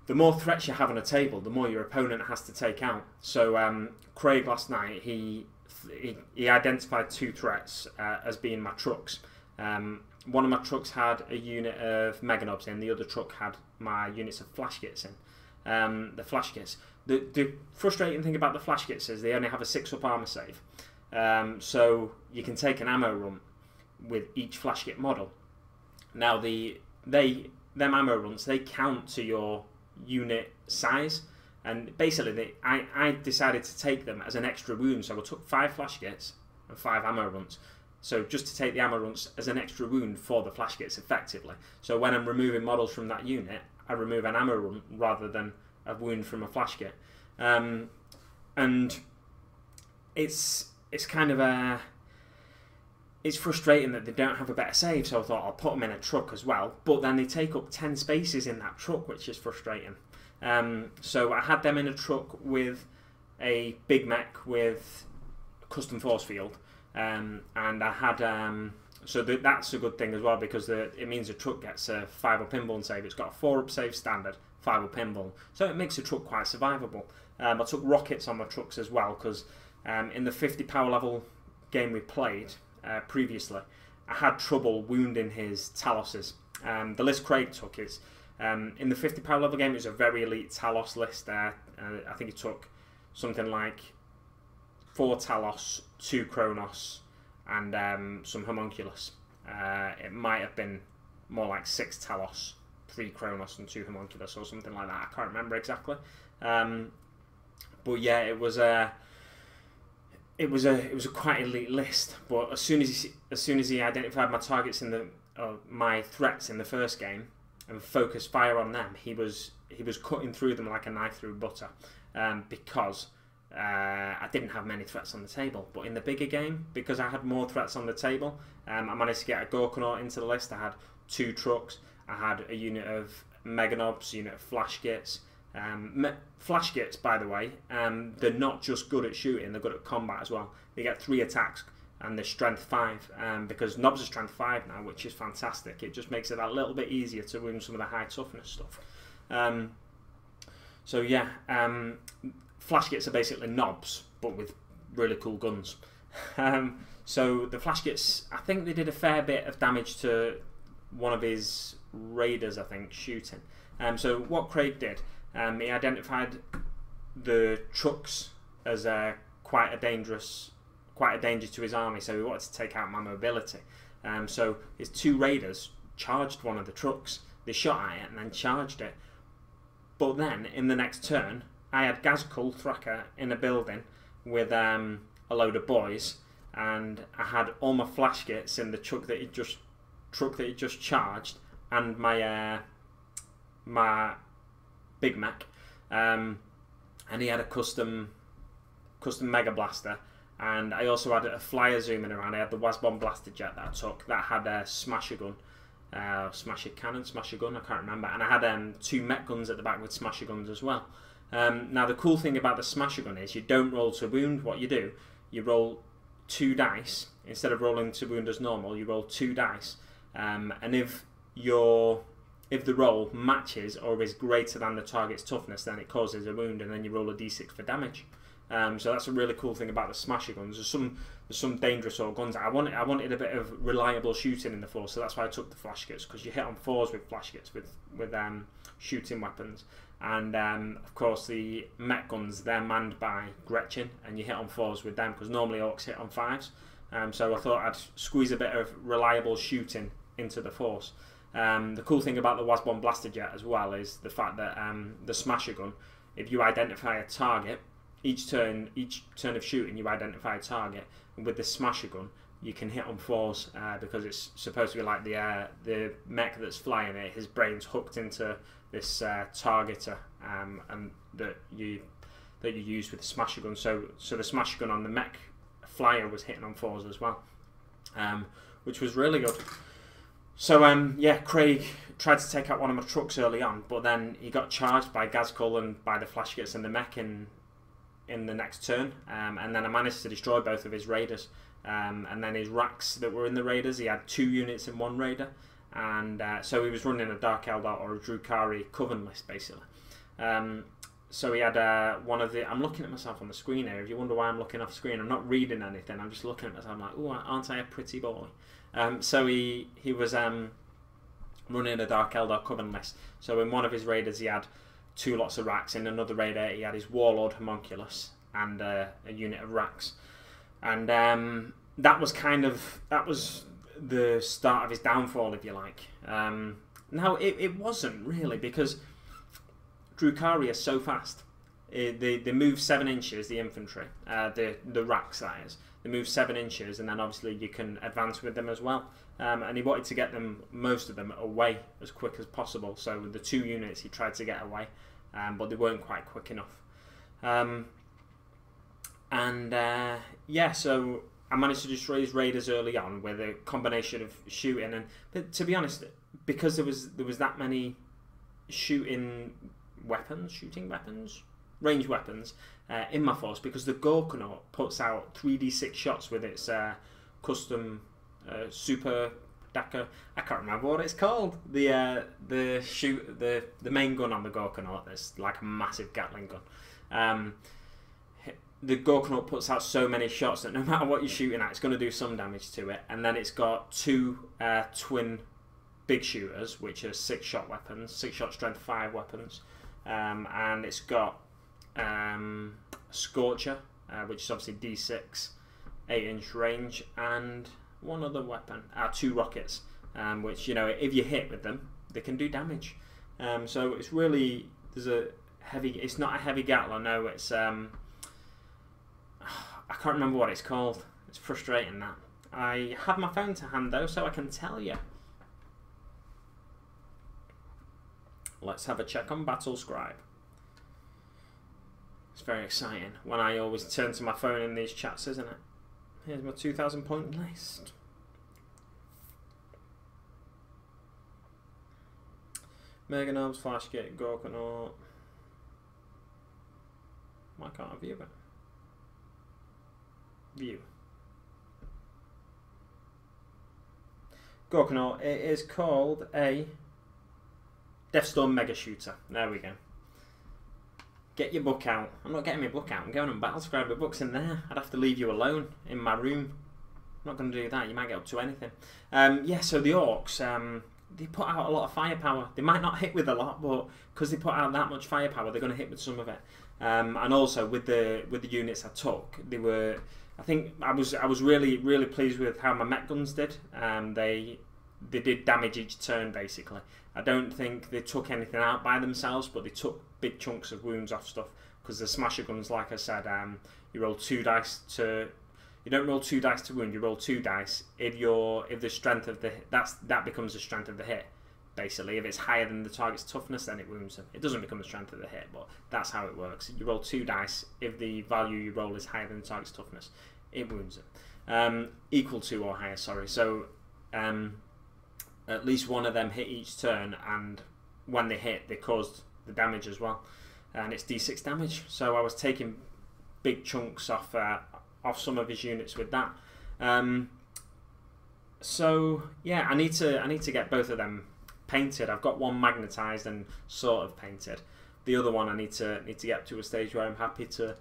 the more threats you have on a table, the more your opponent has to take out. So Craig last night, he identified 2 threats as being my trucks. One of my trucks had a unit of Mega Knobs in, the other truck had my units of Flash Kits in. The Flash Kits. The frustrating thing about the Flash Kits is they only have a 6 up armor save. So you can take an ammo run with each Flash Kit model. Now them ammo runs, they count to your unit size. And basically, I decided to take them as an extra wound, so I took 5 flash kits and 5 ammo runts. So just to take the ammo runts as an extra wound for the flash kits, effectively. So when I'm removing models from that unit, I remove an ammo run rather than a wound from a flash kit. And it's kind of it's frustrating that they don't have a better save, so I thought I'll put them in a truck as well, but then they take up 10 spaces in that truck, which is frustrating. So I had them in a truck with a big mech with custom force field, and I had so that's a good thing as well, because it means the truck gets a 5-up pinball save. It's got a 4-up save standard, 5-up pinball, so it makes the truck quite survivable. I took rockets on my trucks as well, because in the 50 power level game we played previously, I had trouble wounding his Taloses. The list Craig took is in the 50 power level game, it was a very elite Talos list there. I think it took something like 4 Talos, 2 Kronos, and some Homunculus. It might have been more like 6 Talos, 3 Kronos, and 2 Homunculus, or something like that. I can't remember exactly. But yeah, it was a quite elite list. But as soon as he identified my targets in my threats in the first game and focused fire on them, he was cutting through them like a knife through butter, because I didn't have many threats on the table. But in the bigger game, because I had more threats on the table, I managed to get a Gorkanaut into the list. I had 2 trucks. I had a unit of Meganobs, a unit of flash kits. Flash kits, by the way, they're not just good at shooting, they're good at combat as well. They get 3 attacks and they're strength 5, because Nobs are strength 5 now, which is fantastic. It just makes it a little bit easier to wound some of the high toughness stuff. So yeah, flash kits are basically Nobs, but with really cool guns. So the flash kits, I think they did a fair bit of damage to one of his raiders, I think, shooting. So what Craig did, he identified the trucks as quite a danger to his army, so he wanted to take out my mobility. So his 2 raiders charged one of the trucks. They shot at it and then charged it. But then in the next turn, I had Gazkul Thraka in a building with a load of boys, and I had all my flash kits in the truck that he just charged, and my Big Mac, and he had a custom Mega Blaster, and I also had a flyer zooming around. I had the Wasbomb Blaster Jet that I took that had a Smasher Gun, Smasher Gun, I can't remember, and I had 2 Mech Guns at the back with Smasher Guns as well. Now the cool thing about the Smasher Gun is you don't roll to wound. What you do, you roll 2 dice instead of rolling to wound as normal. You roll 2 dice, and if the roll matches or is greater than the target's toughness, then it causes a wound, and then you roll a d6 for damage. So that's a really cool thing about the Smasher Guns. There's some dangerous sort of guns. I wanted a bit of reliable shooting in the force, so that's why I took the flash kits, because you hit on 4s with flash kits with shooting weapons. And of course the Mech Guns, they're manned by Gretchen, and you hit on 4s with them, because normally Orcs hit on 5s. So I thought I'd squeeze a bit of reliable shooting into the force. The cool thing about the Wasbomb Blaster Jet as well is the fact that the Smasher Gun, if you identify a target, each turn of shooting you identify a target, and with the Smasher Gun you can hit on 4s, because it's supposed to be like the mech that's flying it, his brain's hooked into this targeter, and that you use with the Smasher Gun. So the Smasher Gun on the mech flyer was hitting on 4s as well, which was really good. So yeah, Craig tried to take out one of my trucks early on, but then he got charged by Gazkul and by the flash kits and the mech in the next turn, and then I managed to destroy both of his raiders. And then his racks that were in the raiders, he had 2 units in 1 raider, and so he was running a Dark Eldar or a Drukhari Coven list basically. So he had one of the. I'm looking at myself on the screen here. If you wonder why I'm looking off screen, I'm not reading anything. I'm just looking at myself. I'm like, oh, aren't I a pretty boy? So he was running a Dark Eldar Coven list. So in one of his raiders, he had 2 lots of racks. In another raider, he had his Warlord Homunculus and a unit of racks. And that was the start of his downfall, if you like. Now it wasn't really, because Drukhari are so fast, They move 7 inches, the infantry, the racks that is. They move 7 inches, and then obviously you can advance with them as well. And he wanted to get them, most of them, away as quick as possible. So with the 2 units, he tried to get away, but they weren't quite quick enough. Yeah, so I managed to destroy his raiders early on with a combination of shooting but to be honest, because there was that many shooting weapons, ranged weapons in my force, because the Gorkanaut puts out 3d6 shots with its custom super Daka. I can't remember what it's called. The main gun on the Gorkanaut that's like a massive Gatling gun. The Gorkanaut puts out so many shots that no matter what you're shooting at, it's going to do some damage to it. And then it's got 2 twin big shooters, which are 6-shot weapons, 6-shot strength 5 weapons. And it's got Scorcher, which is obviously D6, 8-inch range, and one other weapon, 2 rockets, which, you know, if you hit with them, they can do damage. So it's really, it's not a heavy Gatler, no, it's, I can't remember what it's called. It's frustrating that. I have my phone to hand though, so I can tell you. Let's have a check on Battle Scribe. It's very exciting when I always turn to my phone in these chats, isn't it? Here's my 2,000 point list. Meganobs, Flashgate, Gorkanaut. Why can't I view it? View. Gorkanaut, it is called a Deathstorm Mega Shooter. There we go. Get your book out. I'm not getting my book out. I'm going on Battlescribe. The book's in there. I'd have to leave you alone in my room. I'm not going to do that. You might get up to anything. Yeah, so the Orcs, they put out a lot of firepower. They might not hit with a lot, but because they put out that much firepower, they're going to hit with some of it. And also with the units I took, they were. I think I was really pleased with how my mech guns did. They did damage each turn basically. I don't think they took anything out by themselves, but they took big chunks of wounds off stuff, because the smasher guns, like I said, you roll 2 dice to. You don't roll 2 dice to wound. You roll 2 dice if the strength of the that becomes the strength of the hit. Basically, if it's higher than the target's toughness, then it wounds them. It doesn't become the strength of the hit, but that's how it works. You roll 2 dice. If the value you roll is higher than the target's toughness, it wounds it. Equal to or higher, sorry. So at least one of them hit each turn, and when they hit, they caused the damage as well. And it's D6 damage. So I was taking big chunks off some of his units with that. So yeah, I need to get both of them painted. I've got one magnetized and sort of painted. The other one I need to get up to a stage where I'm happy to.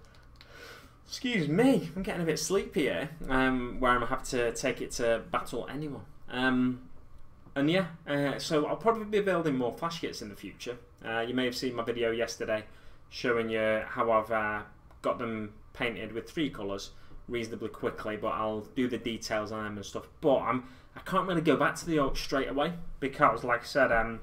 Excuse me, I'm getting a bit sleepy here. Where I'm happy to take it to battle anyone. And yeah, so I'll probably be building more flash kits in the future. You may have seen my video yesterday showing you how I've got them painted with 3 colours reasonably quickly, but I'll do the details on them and stuff. But I can't really go back to the Orcs straight away, because like I said,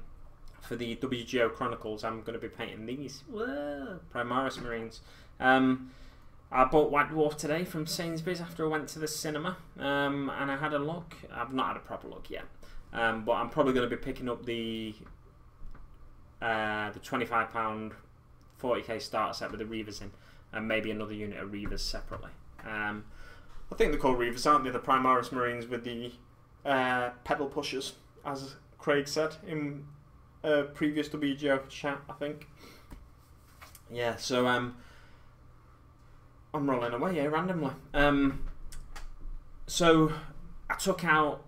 for the WGO Chronicles I'm going to be painting these. Whoa, Primaris Marines. I bought White Dwarf today from Sainsbury's after I went to the cinema, and I had a look. I've not had a proper look yet, but I'm probably going to be picking up the £25 40k starter set with the Reavers in, and maybe another unit of Reavers separately. I think they're called Reavers, aren't they? The Primaris Marines with the pedal pushers, as Craig said in a previous WGO chat, I think. Yeah, so I'm rolling away here randomly. So I took out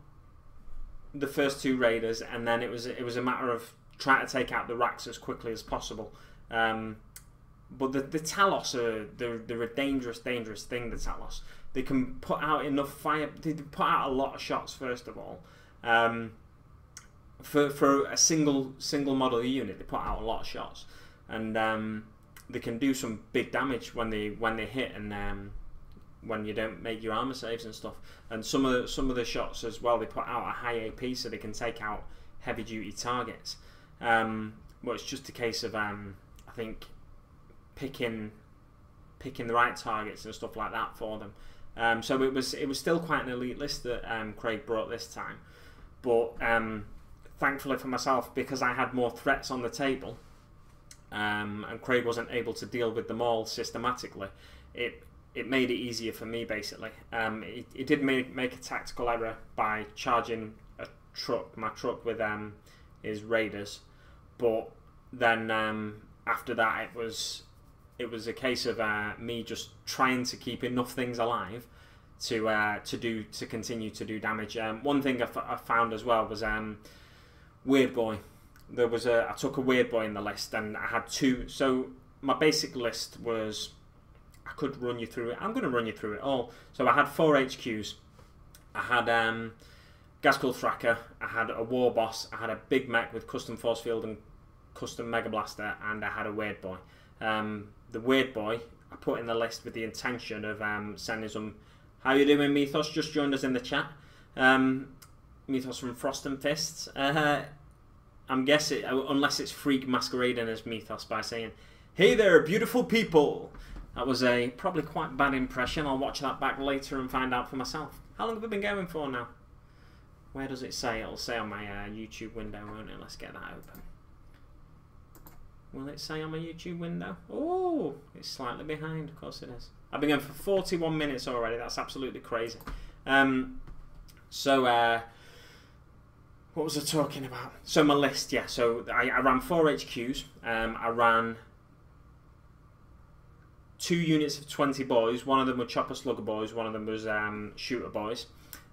the first 2 raiders, and then it was a matter of trying to take out the racks as quickly as possible. But the Talos they're a dangerous thing. The Talos, they can put out enough fire. They put out a lot of shots first of all. For a single model unit, they put out a lot of shots, and they can do some big damage when they hit, and when you don't make your armor saves and stuff. And some of the shots as well, they put out a high AP, so they can take out heavy duty targets. But it's just a case of I think picking the right targets and stuff like that for them. So it was still quite an elite list that Craig brought this time, but thankfully for myself, because I had more threats on the table, and Craig wasn't able to deal with them all systematically, it made it easier for me basically. It did make a tactical error by charging my truck with his raiders, but then after that it was a case of me just trying to keep enough things alive to continue to do damage. One thing I found as well was Weird Boy. I took a Weird Boy in the list, and I had two. So my basic list was, I could run you through it. I'm going to run you through it all. So I had 4 HQs. I had Danskull Thracker. I had a War Boss. I had a Big Mek with custom force field and custom Mega Blaster, and I had a Weird Boy. The Weird Boy I put in the list with the intention of sending some. How you doing, Mythos? Just joined us in the chat. Mythos from Frost and Fists. I'm guessing, unless it's Freak masquerading as Mythos by saying, "Hey there, beautiful people." That was a probably quite bad impression. I'll watch that back later and find out for myself. How long have we been going for now? Where does it say? It'll say on my YouTube window, won't it? Let's get that open. Will it say on my YouTube window? Oh, it's slightly behind. Of course it is. I've been going for 41 minutes already. That's absolutely crazy. What was I talking about? So my list, yeah. So I ran 4 HQs. I ran 2 units of 20 boys. One of them were chopper slugger boys. One of them was shooter boys.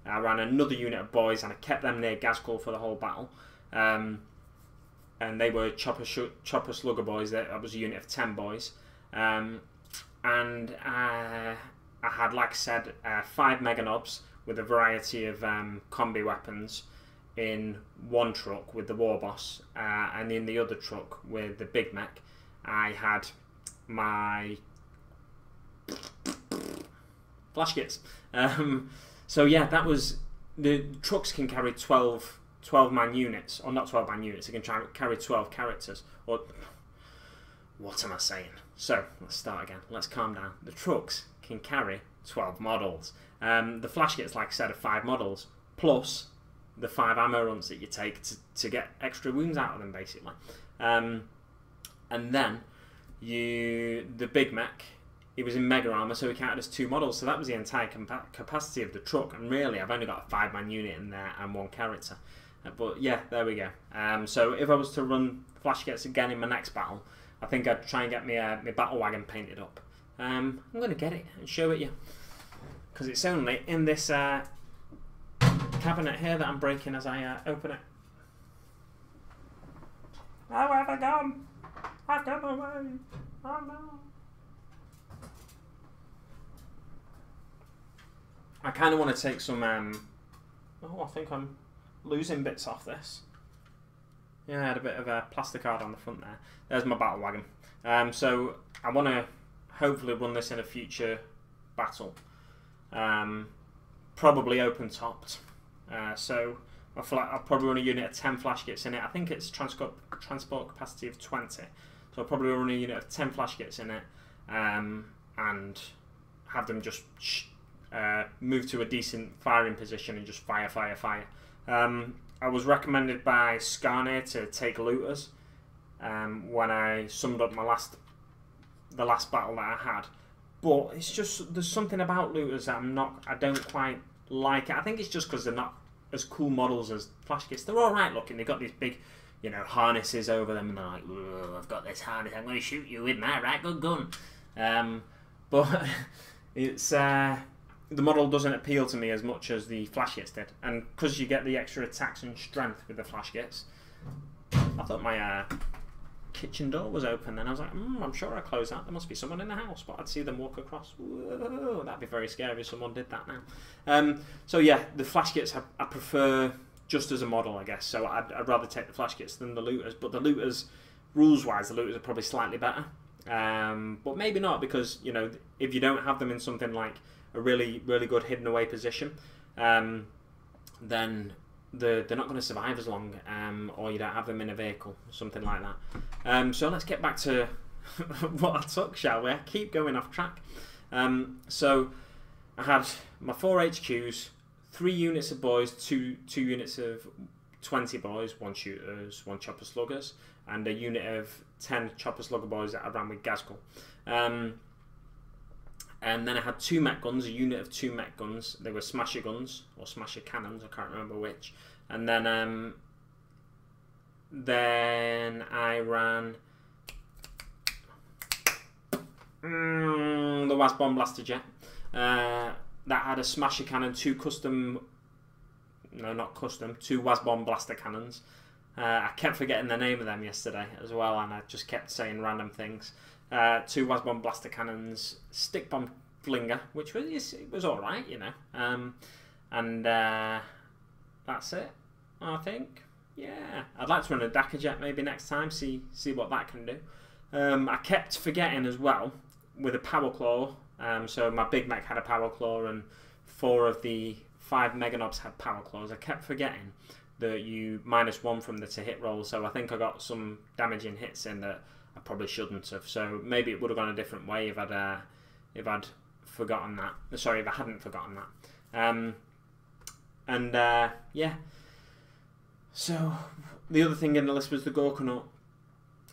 I ran another unit of boys, and I kept them near Danskull for the whole battle. And they were chopper slugger boys. That was a unit of 10 boys. And I had, like I said, 5 Mega Knobs with a variety of combi weapons in one truck with the War Boss, and in the other truck with the Big Mek, I had my flash kits. So yeah, that was, the trucks can carry 12-man units, or not 12-man units, they can carry 12 characters, or what am I saying? So let's start again, let's calm down. The trucks can carry 12 models. The flash kits, like I said, are 5 models, plus the 5 ammo runs that you take to get extra wounds out of them, basically. And then the Big Mek, it was in Mega Armor, so we counted as 2 models, so that was the entire capacity of the truck, and really I've only got a 5-man unit in there and 1 character. But yeah, there we go. So if I was to run flash kits again in my next battle, I think I'd try and get my battle wagon painted up. I'm going to get it and show it you, because it's only in this cabinet here that I'm breaking as I open it. Oh, where have I gone? I've gone away. Oh no. I kind of want to take some. Oh, I think I'm losing bits off this. Yeah, I had a bit of a plasticard on the front there. There's my battle wagon. So I want to hopefully run this in a future battle. Probably open topped. So I'll probably run a unit of 10 flash kits in it. I think it's transport capacity of 20. So I'll probably run a unit of 10 flash kits in it, and have them just move to a decent firing position and just fire. I was recommended by Skarne to take looters when I summed up the last battle that I had. But it's just, there's something about looters that I don't quite like it. I think it's just because they're not as cool models as flash kits. They're alright looking. They've got these big, harnesses over them, and they're like, I've got this harness, I'm going to shoot you with my right good gun. But it's the model doesn't appeal to me as much as the flash kits did, and because you get the extra attacks and strength with the flash kits. I thought my kitchen door was open, and I was like, I'm sure I closed that. There must be someone in the house, but I'd see them walk across. Whoa, that'd be very scary if someone did that now. So yeah, the flash kits I prefer just as a model, I guess. So I'd rather take the flash kits than the looters, but the looters, rules-wise, the looters are probably slightly better. But maybe not, because if you don't have them in something like a really, really good hidden away position, then they're not going to survive as long, or you don't have them in a vehicle, something like that. So let's get back to what I took, shall we? I keep going off track. So I had my 4 HQs, 3 units of boys, two units of 20 boys, 1 shooters, 1 chopper sluggers, and a unit of 10 chopper slugger boys that I ran with Danskull. And then I had 2 mech guns, a unit of 2 mech guns. They were smasher guns or smasher cannons, I can't remember which. And then I ran the Was Bomb Blaster Jet. That had a smasher cannon, 2 custom, no not custom, 2 Was Bomb Blaster cannons. I kept forgetting the name of them yesterday as well, and I just kept saying random things. 2 Was Bomb Blaster cannons, stick bomb flinger, which was all right, you know. And that's it, I think. Yeah, I'd like to run a Dakar Jet maybe next time. See what that can do. I kept forgetting as well with a Power Claw. So my big mech had a Power Claw, and 4 of the 5 Meganobs had Power Claws. I kept forgetting that you -1 from the to hit roll, so I think I got some damaging hits in that I probably shouldn't have. So maybe it would have gone a different way if I'd forgotten that. Sorry, if I hadn't forgotten that. Yeah. So the other thing in the list was the Gorkanaut,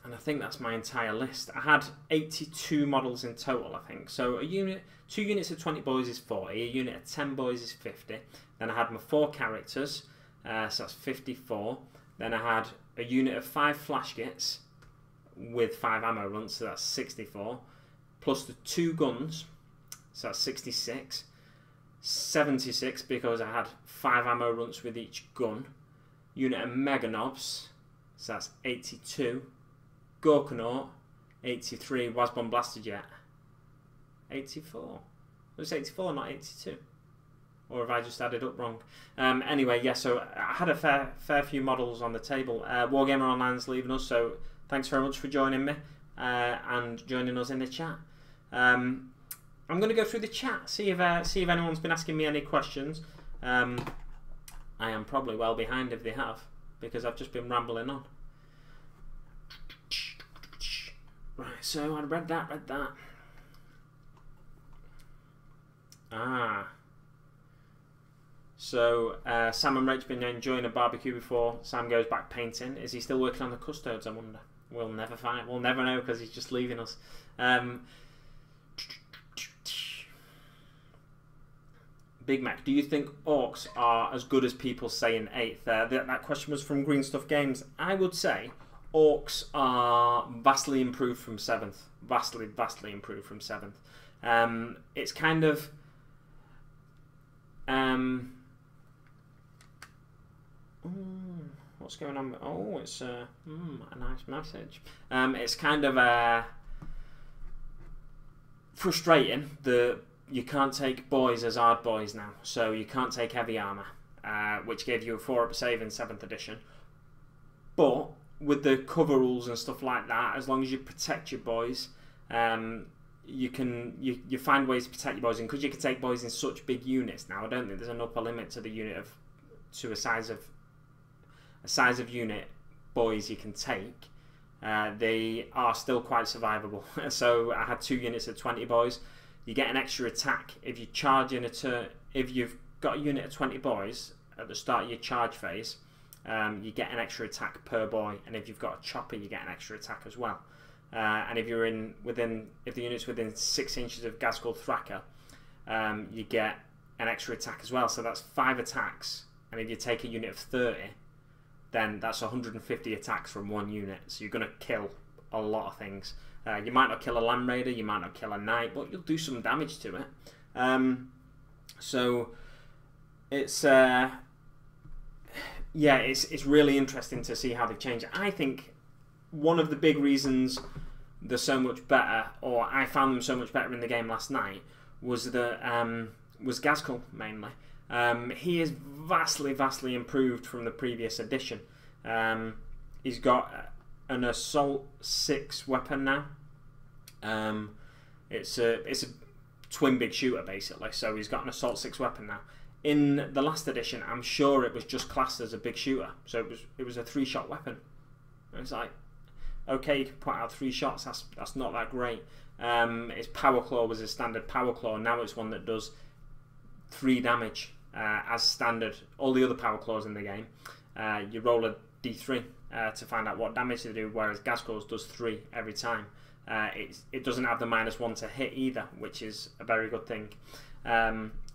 and I think that's my entire list. I had 82 models in total, I think. So 2 units of 20 boys is 40, a unit of 10 boys is 50. Then I had my 4 characters, so that's 54. Then I had a unit of 5 flash kits with 5 ammo runs, so that's 64. Plus the 2 guns, so that's 66. 76 because I had 5 ammo runs with each gun. Unit of Meganobs, so that's 82. Gorkanaut, 83. Was Bomb Blaster Jet, 84. It was 84, not 82. Or have I just added up wrong? Anyway, yeah, so I had a fair few models on the table. Wargamer Online's leaving us, so thanks very much for joining me and joining us in the chat. I'm going to go through the chat, see if anyone's been asking me any questions. I am probably well behind if they have, because I've just been rambling on. Right, so I read that. So Sam and Rach been enjoying a barbecue before Sam goes back painting. Is he still working on the custodes, I wonder? We'll never find. We'll never know because he's just leaving us. Big Mac, do you think orcs are as good as people say in 8th? That question was from Green Stuff Games. I would say orcs are vastly improved from 7th. Vastly improved from 7th. It's kind of... what's going on? Oh, it's a nice message. It's kind of frustrating that you can't take boys as hard boys now. So you can't take heavy armour, which gave you a 4-up save in 7th edition. But with the cover rules and stuff like that, as long as you protect your boys, you find ways to protect your boys. And because you can take boys in such big units now, I don't think there's an upper limit to the unit to a size of unit boys you can take. They are still quite survivable. So I had 2 units of 20 boys. You get an extra attack if you charge in a turn. If you've got a unit of 20 boys at the start of your charge phase, you get an extra attack per boy, and if you've got a chopper, you get an extra attack as well. And if you're if the unit's within 6 inches of Danskull Thraka, you get an extra attack as well. So that's 5 attacks, and if you take a unit of 30, then that's 150 attacks from 1 unit. So you're going to kill a lot of things. You might not kill a Land Raider, you might not kill a Knight, but you'll do some damage to it. So it's it's really interesting to see how they've changed. I think one of the big reasons they're so much better, or I found them so much better in the game last night, was Danskull mainly. He is vastly improved from the previous edition. He's got an Assault 6 weapon now. It's a twin big shooter basically, so he's got an Assault 6 weapon now. In the last edition, I'm sure it was just classed as a big shooter, so it was a 3-shot weapon. It's like, okay, you can put out 3 shots. That's not that great. Its power claw was a standard power claw. Now it's one that does 3 damage as standard. All the other power claws in the game, you roll a d3 to find out what damage they do, whereas Ghazghkull's does 3 every time. It doesn't have the -1 to hit either, which is a very good thing.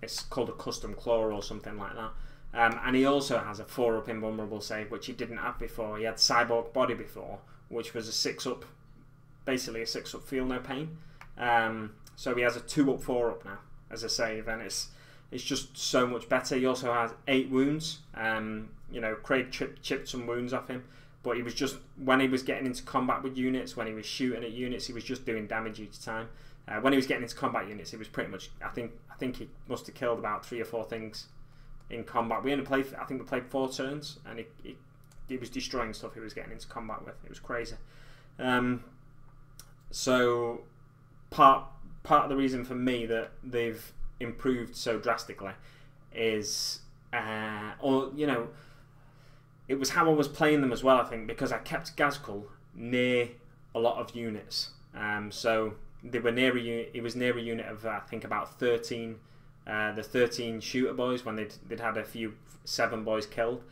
It's called a custom claw or something like that. And he also has a 4-up invulnerable save, which he didn't have before. He had Cyborg Body before, which was a 6-up, basically a 6-up feel no pain. So he has a 2-up, 4-up now as a save, and it's just so much better. He also has 8 wounds. You know, Craig chipped some wounds off him, but he was just, when he was getting into combat with units, when he was shooting at units, he was just doing damage each time. When he was getting into combat units, he was pretty much, I think he must have killed about 3 or 4 things in combat. We only played, I think we played 4 turns, and he was destroying stuff he was getting into combat with. It was crazy. So part of the reason for me that they've improved so drastically is, or you know, it was how I was playing them as well. I think because I kept Ghazghkull near a lot of units, so they were near a unit. It was near a unit of I think about 13. The 13 shooter boys when they'd had a few 7 boys killed,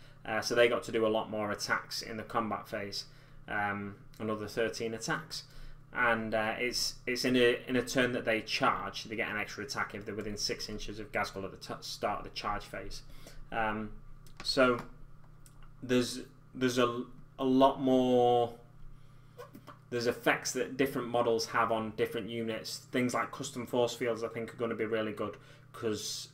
so they got to do a lot more attacks in the combat phase, another 13 attacks, and it's in a turn that they charge, they get an extra attack if they're within 6 inches of Ghazghkull at the start of the charge phase. So there's a lot more. There's effects that different models have on different units. Things like custom force fields I think are going to be really good, because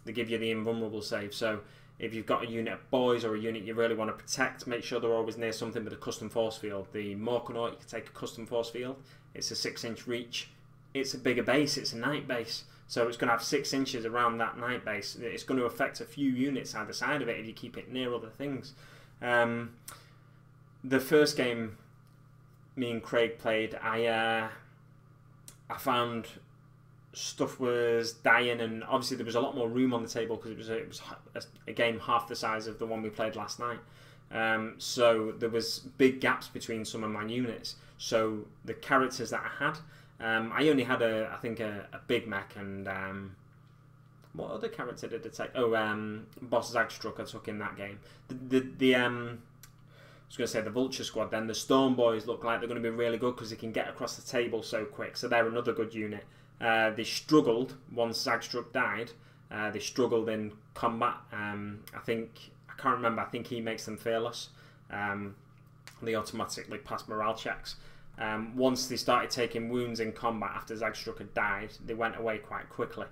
they give you the invulnerable save. So if you've got a unit of boys or a unit you really want to protect, make sure they're always near something with a custom force field. The Morkonaut, you can take a custom force field. It's a 6-inch reach. It's a bigger base. It's a night base. So it's going to have 6 inches around that night base. It's going to affect a few units either side of it if you keep it near other things. The first game me and Craig played, I found stuff was dying, and obviously there was a lot more room on the table because it was a game half the size of the one we played last night. So there was big gaps between some of my units. So the characters that I had, I only had I think a big mech, and what other character did I take? Oh, Boss Zagstruck I took in that game. I was going to say the Vulture Squad then. The Storm Boys look like they're going to be really good because they can get across the table so quick. So they're another good unit. They struggled once Zagstruck died. They struggled in combat. I can't remember. I think he makes them fearless. They automatically pass morale checks. Once they started taking wounds in combat after Zagstruck had died, they went away quite quickly.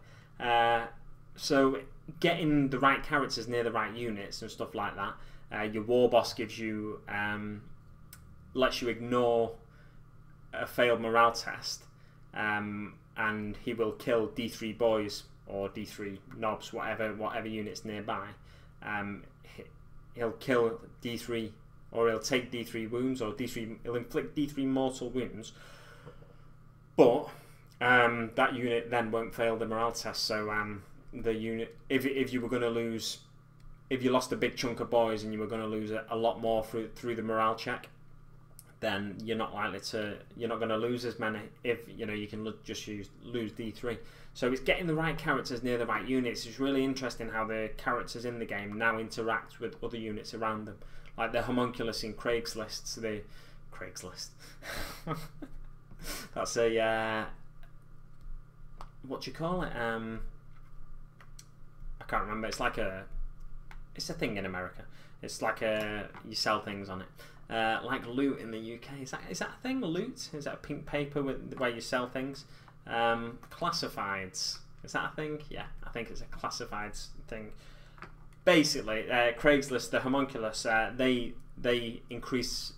So getting the right characters near the right units and stuff like that. Your war boss gives you, lets you ignore a failed morale test, and he will kill D3 boys or D3 knobs, whatever units nearby. He'll kill D3, or he'll take D3 wounds, or he'll inflict D3 mortal wounds. But that unit then won't fail the morale test. So the unit, if you were going to lose. If you lost a big chunk of boys and you were going to lose a lot more through the morale check, then you're not going to lose as many. If you know, you can just lose D3. So it's getting the right characters near the right units. It's really interesting how the characters in the game now interact with other units around them, like the homunculus in Craigslist. Craigslist. That's a what do you call it? I can't remember. It's a thing in America. It's like you sell things on it, like Loot in the UK. Is that a thing? Loot? Is that a pink paper where you sell things? Classifieds. Is that a thing? Yeah, I think it's a classifieds thing. Basically, Craigslist, the homunculus, they increase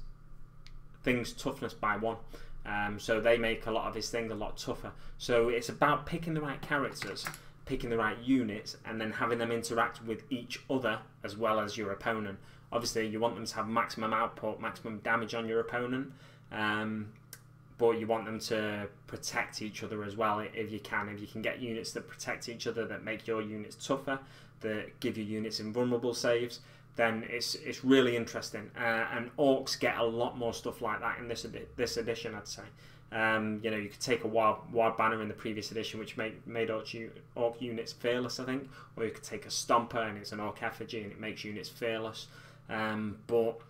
things toughness by 1. So they make a lot of his things a lot tougher. So it's about picking the right characters, picking the right units, and then having them interact with each other as well as your opponent. Obviously, you want them to have maximum output, maximum damage on your opponent, but you want them to protect each other as well if you can. If you can get units that protect each other, that make your units tougher, that give your units invulnerable saves, then it's really interesting. And orcs get a lot more stuff like that in this edition, I'd say. You know, you could take a wild banner in the previous edition, which made orc units fearless, I think, or you could take a stomper and it's an orc effigy and it makes units fearless. But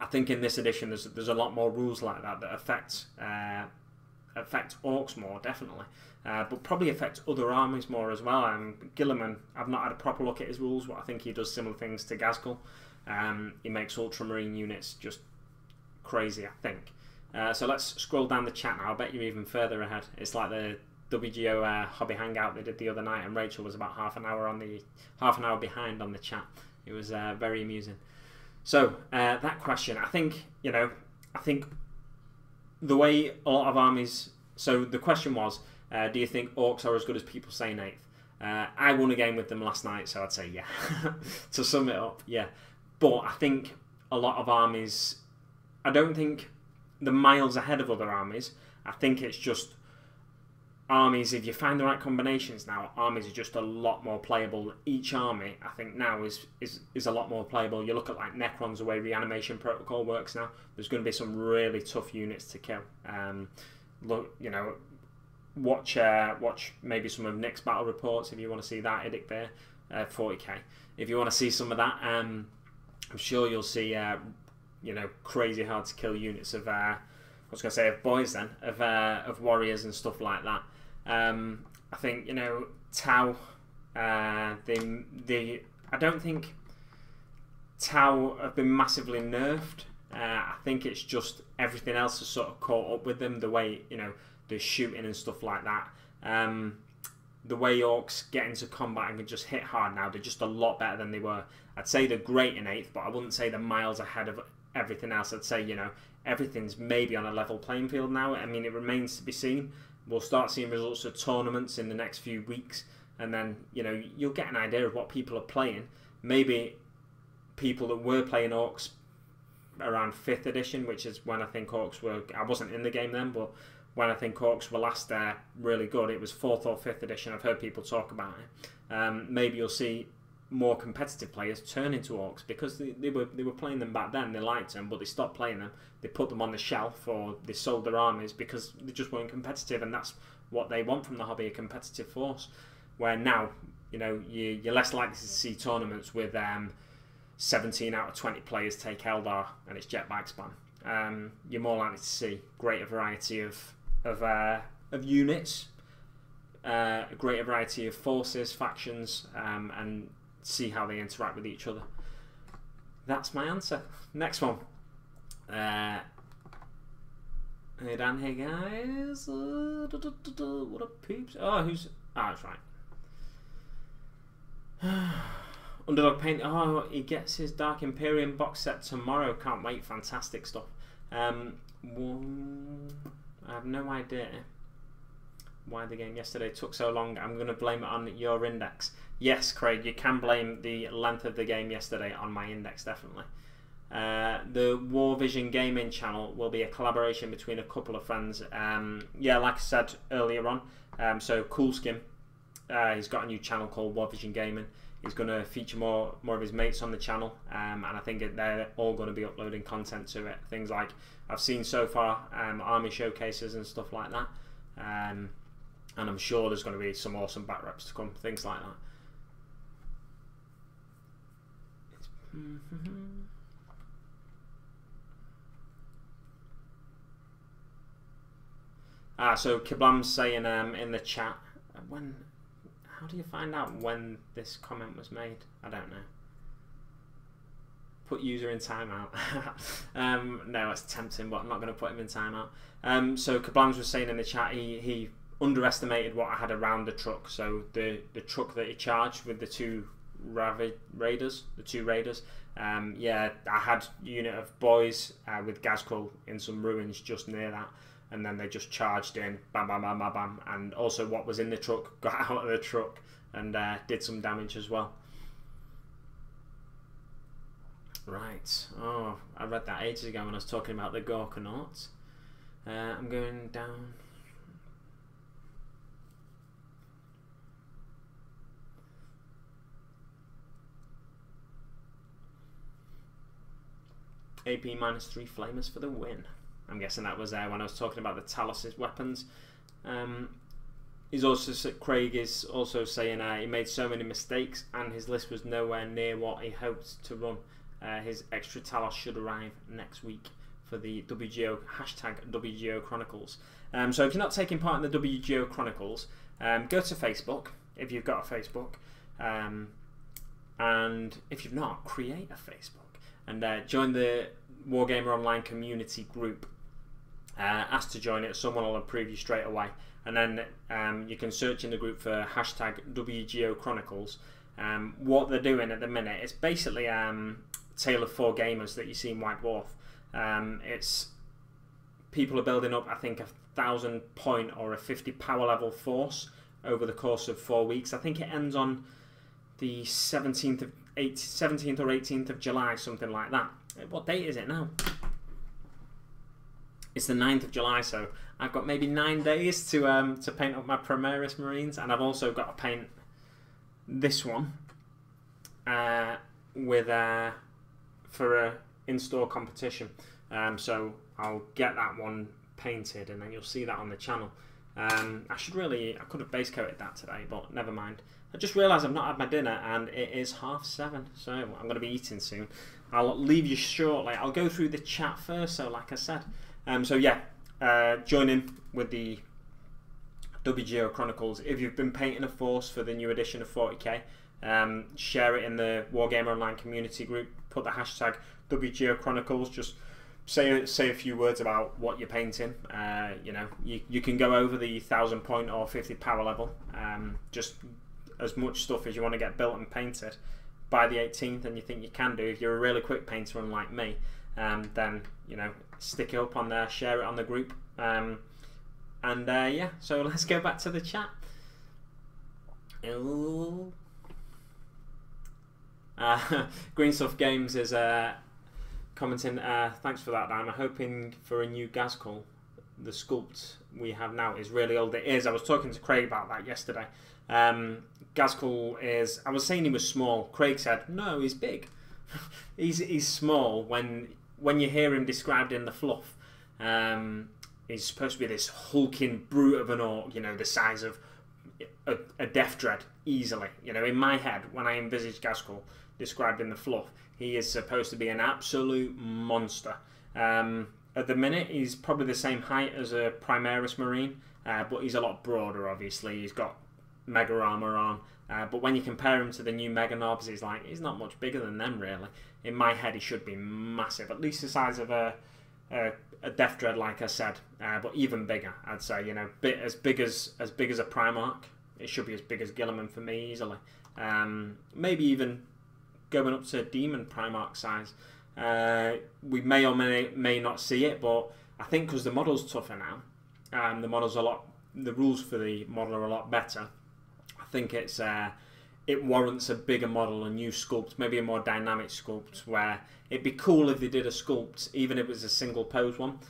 I think in this edition there's a lot more rules like that affect orcs more, definitely, but probably affect other armies more as well. Gilliman, I've not had a proper look at his rules, but I think he does similar things to Danskull. He makes ultramarine units just crazy, I think. So let's scroll down the chat now. I bet you're even further ahead. It's like the WGO Hobby Hangout they did the other night, and Rachel was about half an hour behind on the chat. It was very amusing. So that question, I think the way a lot of armies. So the question was, do you think orcs are as good as people say in 8th? I won a game with them last night, so I'd say yeah. To sum it up, yeah. But I think a lot of armies. I don't think they're miles ahead of other armies. I think it's just armies, if you find the right combinations now, armies are just a lot more playable. Each army, I think now, is a lot more playable. You look at like Necrons, the way reanimation protocol works now, there's going to be some really tough units to kill. Look, you know, watch maybe some of Nick's battle reports if you want to see that. IDICBeer, 40k. If you want to see some of that, I'm sure you'll see you know, crazy hard to kill units of I was going to say of boys then, of warriors and stuff like that. I think, you know, Tau, I don't think Tau have been massively nerfed. I think it's just everything else has sort of caught up with them, the way, you know, the shooting and stuff like that. The way orcs get into combat and can just hit hard now, they're just a lot better than they were. I'd say they're great in 8th, but I wouldn't say they're miles ahead of everything else. I'd say, you know, everything's maybe on a level playing field now. I mean, it remains to be seen. We'll start seeing results of tournaments in the next few weeks, and then, you know, you'll get an idea of what people are playing. Maybe people that were playing orcs around 5th edition, which is when I think orcs were, I wasn't in the game then, but when I think orcs were last really good, it was 4th or 5th edition. I've heard people talk about it. Maybe you'll see more competitive players turn into orcs because they were playing them back then. They liked them, but they stopped playing them. They put them on the shelf, or they sold their armies because they just weren't competitive, and that's what they want from the hobby, a competitive force. Where now, you know, you're less likely to see tournaments with 17 out of 20 players take Eldar and it's Jetbike spam. You're more likely to see greater variety of units, a greater variety of forces, factions, and see how they interact with each other. That's my answer. Next one. Hey Dan, hey guys. What up, peeps? Oh, who's... Oh, that's right. Underdog Paint. Oh, he gets his Dark Imperium box set tomorrow. Can't wait. Fantastic stuff. I have no idea why the game yesterday took so long. I'm going to blame it on your index. Yes, Craig, you can blame the length of the game yesterday on my index, definitely. The War Vision Gaming channel will be a collaboration between a couple of friends. Yeah, like I said earlier on, so Coolskin, he's got a new channel called War Vision Gaming. He's going to feature more of his mates on the channel, and I think they're all going to be uploading content to it. Things like I've seen so far, army showcases and stuff like that. And I'm sure there's going to be some awesome back reps to come, things like that. So Kablam's saying in the chat, how do you find out when this comment was made? I don't know. Put user in timeout. No, it's tempting, but I'm not going to put him in timeout. So Kablams was saying in the chat he underestimated what I had around the truck. So the truck that he charged with the two raiders. Yeah, I had a unit of boys with Danskull in some ruins just near that, and then they just charged in, bam, bam, bam, bam, bam, and also what was in the truck got out of the truck and did some damage as well. Right. Oh, I read that ages ago when I was talking about the Gorkanauts. I'm going down. AP -3 flamers for the win. I'm guessing that was when I was talking about the Talos' weapons. Craig is also saying he made so many mistakes and his list was nowhere near what he hoped to run. His extra Talos should arrive next week for the WGO #WGO Chronicles. So if you're not taking part in the WGO Chronicles, go to Facebook if you've got a Facebook, and if you've not, create a Facebook and join the Wargamer Online community group. Ask to join it, someone will approve you straight away, and then you can search in the group for #WGO Chronicles. What they're doing at the minute, it's basically Tale of Four Gamers that you see in White Dwarf. It's people are building up, I think, 1,000 point or a 50 power level force over the course of 4 weeks. I think it ends on the 17th or 18th of July, something like that. What date is it now? It's the 9th of July, so I've got maybe 9 days to paint up my Primaris Marines, and I've also got to paint this one for a in-store competition. So I'll get that one painted, and then you'll see that on the channel. I could have base coated that today, but never mind. I just realised I've not had my dinner, and it is 7:30, so I'm going to be eating soon. I'll leave you shortly. I'll go through the chat first, so like I said. So yeah, join in with the WGO Chronicles. If you've been painting a force for the new edition of 40k, share it in the Wargamer Online community group. Put the #WGO Chronicles. Just say a few words about what you're painting. You know, you can go over the 1,000 point or 50 power level. Just as much stuff as you want to get built and painted by the 18th, and you think you can do. If you're a really quick painter, unlike me, then you know, stick it up on there, share it on the group, and yeah. So let's go back to the chat. Green Stuff Games is commenting. Thanks for that, Dan. I'm hoping for a new Danskull. The sculpt we have now is really old. It is. I was talking to Craig about that yesterday. Danskull is. I was saying he was small. Craig said, no, he's big. he's small when you hear him described in the fluff. He's supposed to be this hulking brute of an orc, you know, the size of a Death Dread easily. You know, in my head, when I envisage Danskull described in the fluff, he is supposed to be an absolute monster. At the minute, he's probably the same height as a Primaris Marine, but he's a lot broader, obviously. He's got mega armor on, but when you compare him to the new Mega Knobs, he's not much bigger than them, really. In my head, he should be massive, at least the size of a Death Dread, like I said, but even bigger, I'd say. You know, as big as a Primarch. It should be as big as Guilliman for me easily. Maybe even going up to Demon Primarch size. We may or may not see it, but I think because the model's tougher now, the rules for the model are a lot better. I think it warrants a bigger model, a new sculpt, maybe a more dynamic sculpt, where it'd be cool if they did a sculpt, even if it was a single pose one,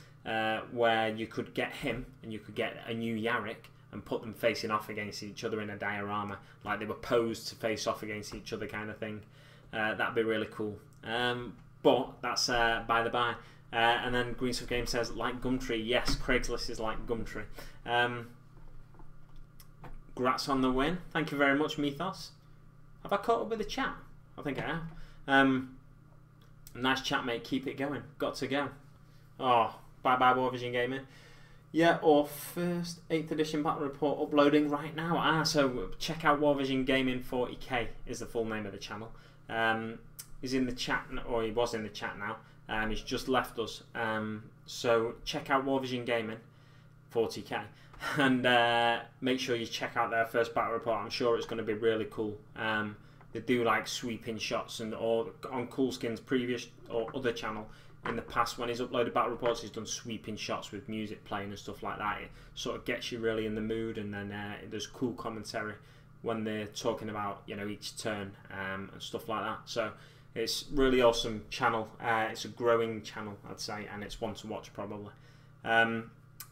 where you could get him and you could get a new Yarrick and put them facing off against each other in a diorama, like they were posed to face off against each other kind of thing. That'd be really cool. But that's by the by. And then Green Stuff Game says, like Gumtree. Yes, Craigslist is like Gumtree. Grats on the win. Thank you very much, Mythos. Have I caught up with the chat? I think I have. Nice chat, mate. Keep it going. Got to go. Oh, bye-bye, Warvision Gaming. Yeah, or first 8th edition battle report uploading right now. So check out Warvision Gaming 40k is the full name of the channel. He's in the chat, or he was in the chat now. He's just left us. So check out Warvision Gaming 40k. And make sure you check out their first battle report. I'm sure it's going to be really cool. They do like sweeping shots, and or on Coolskin's previous or other channel in the past, when he's uploaded battle reports, he's done sweeping shots with music playing and stuff like that. It sort of gets you really in the mood, and then there's cool commentary when they're talking about, you know, each turn and stuff like that. So it's really awesome channel. It's a growing channel, I'd say, and it's one to watch probably.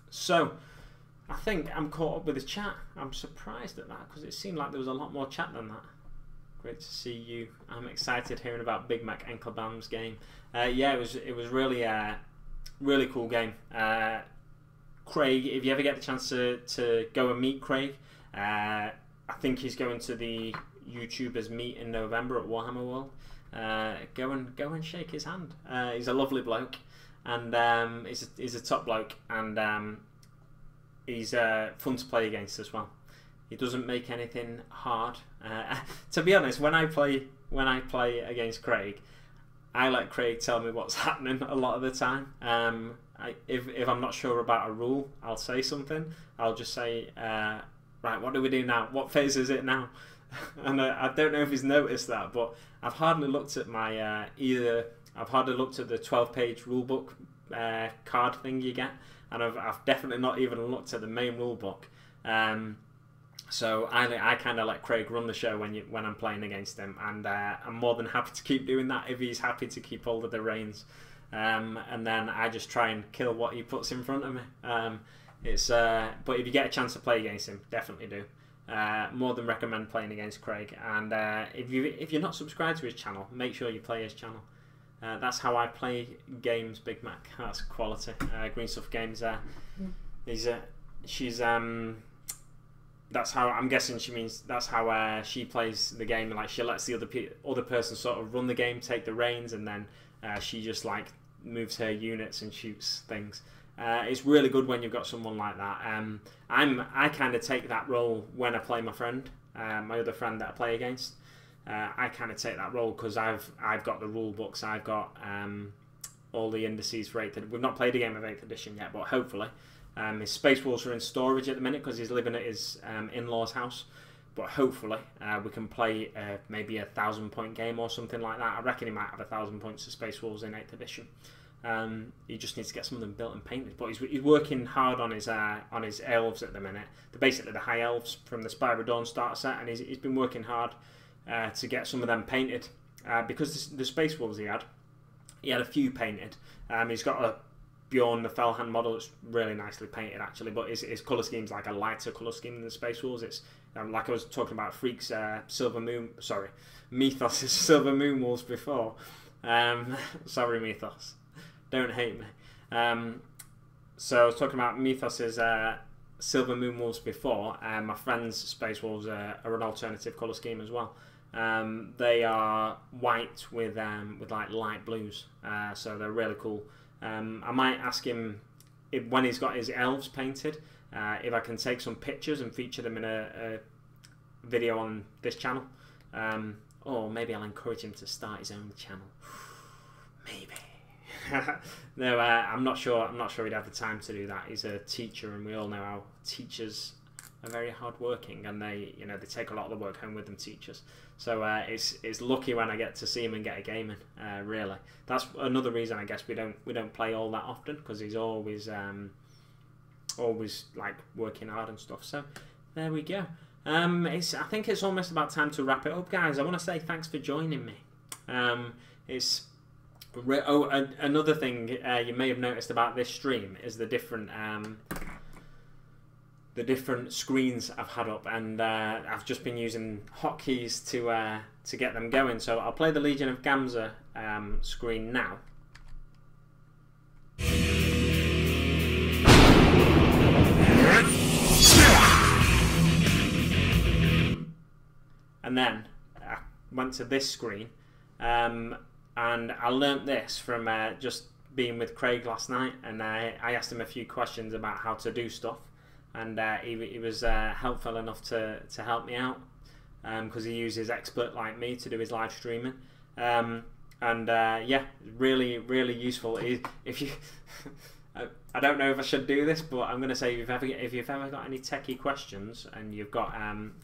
So I think I'm caught up with the chat. I'm surprised at that because it seemed like there was a lot more chat than that. Great to see you. I'm excited hearing about Big Mac Enkelbaum's game. Yeah, it was really really cool game. Craig, if you ever get the chance to go and meet Craig, I think he's going to the YouTubers meet in November at Warhammer World. Go and shake his hand. He's a lovely bloke, and he's a top bloke, and he's fun to play against as well. He doesn't make anything hard. To be honest, when I play against Craig, I let Craig tell me what's happening a lot of the time. If I'm not sure about a rule, I'll say something. I'll just say, right, what do we do now? What phase is it now? And I don't know if he's noticed that, but I've hardly looked at my I've hardly looked at the 12-page rulebook card thing you get, and I've definitely not even looked at the main rulebook. So I kind of let Craig run the show when I'm playing against him, and I'm more than happy to keep doing that if he's happy to keep hold of the reins. And then I just try and kill what he puts in front of me. But if you get a chance to play against him, definitely do. More than recommend playing against Craig. And if you're not subscribed to his channel, make sure you play his channel. That's how I play games, Big Mac. That's quality. Green Stuff Games. She's that's how I'm guessing she means. That's how she plays the game. Like, she lets the other person sort of run the game, take the reins, and then she just like moves her units and shoots things. It's really good when you've got someone like that. I kind of take that role when I play my friend, my other friend that I play against. I kind of take that role because I've got the rule books. I've got all the indices for 8th. We've not played a game of 8th edition yet, but hopefully. His Space Wolves are in storage at the minute because he's living at his in-laws' house. But hopefully we can play maybe a 1,000-point game or something like that. I reckon he might have 1,000 points of Space Wolves in 8th edition. He just needs to get some of them built and painted. But he's working hard on his elves at the minute. They're basically the high elves from the Spire of Dawn starter set, and he's been working hard to get some of them painted. Because the Space Wolves he had a few painted. He's got a Bjorn the Fellhand model. It's really nicely painted actually, but his colour scheme's like a lighter colour scheme than the Space Wolves. It's like I was talking about Freak's Mythos' Silver Moon Wolves before. Sorry Mythos, don't hate me. So I was talking about Mythos's Silver Moon Wolves before. My friend's Space Wolves are an alternative colour scheme as well. They are white with like light blues, so they're really cool. I might ask him when he's got his elves painted, if I can take some pictures and feature them in a video on this channel, or maybe I'll encourage him to start his own channel. Maybe. No, I'm not sure. I'm not sure he'd have the time to do that. He's a teacher, and we all know how teachers are very hard working, and they take a lot of the work home with them. Teachers. So it's lucky when I get to see him and get a game in. Really, that's another reason I guess we don't play all that often, because he's always like working hard and stuff. So there we go. I think it's almost about time to wrap it up, guys. I want to say thanks for joining me. Another thing you may have noticed about this stream is the different screens I've had up, and I've just been using hotkeys to get them going. So I'll play the Legion of Gamza screen now. And then I went to this screen, and I learnt this from just being with Craig last night, and I asked him a few questions about how to do stuff. And he was helpful enough to help me out, because he uses expert like me to do his live streaming, yeah, really useful. If you, I don't know if I should do this, but I'm going to say if you've ever got any techie questions and you've got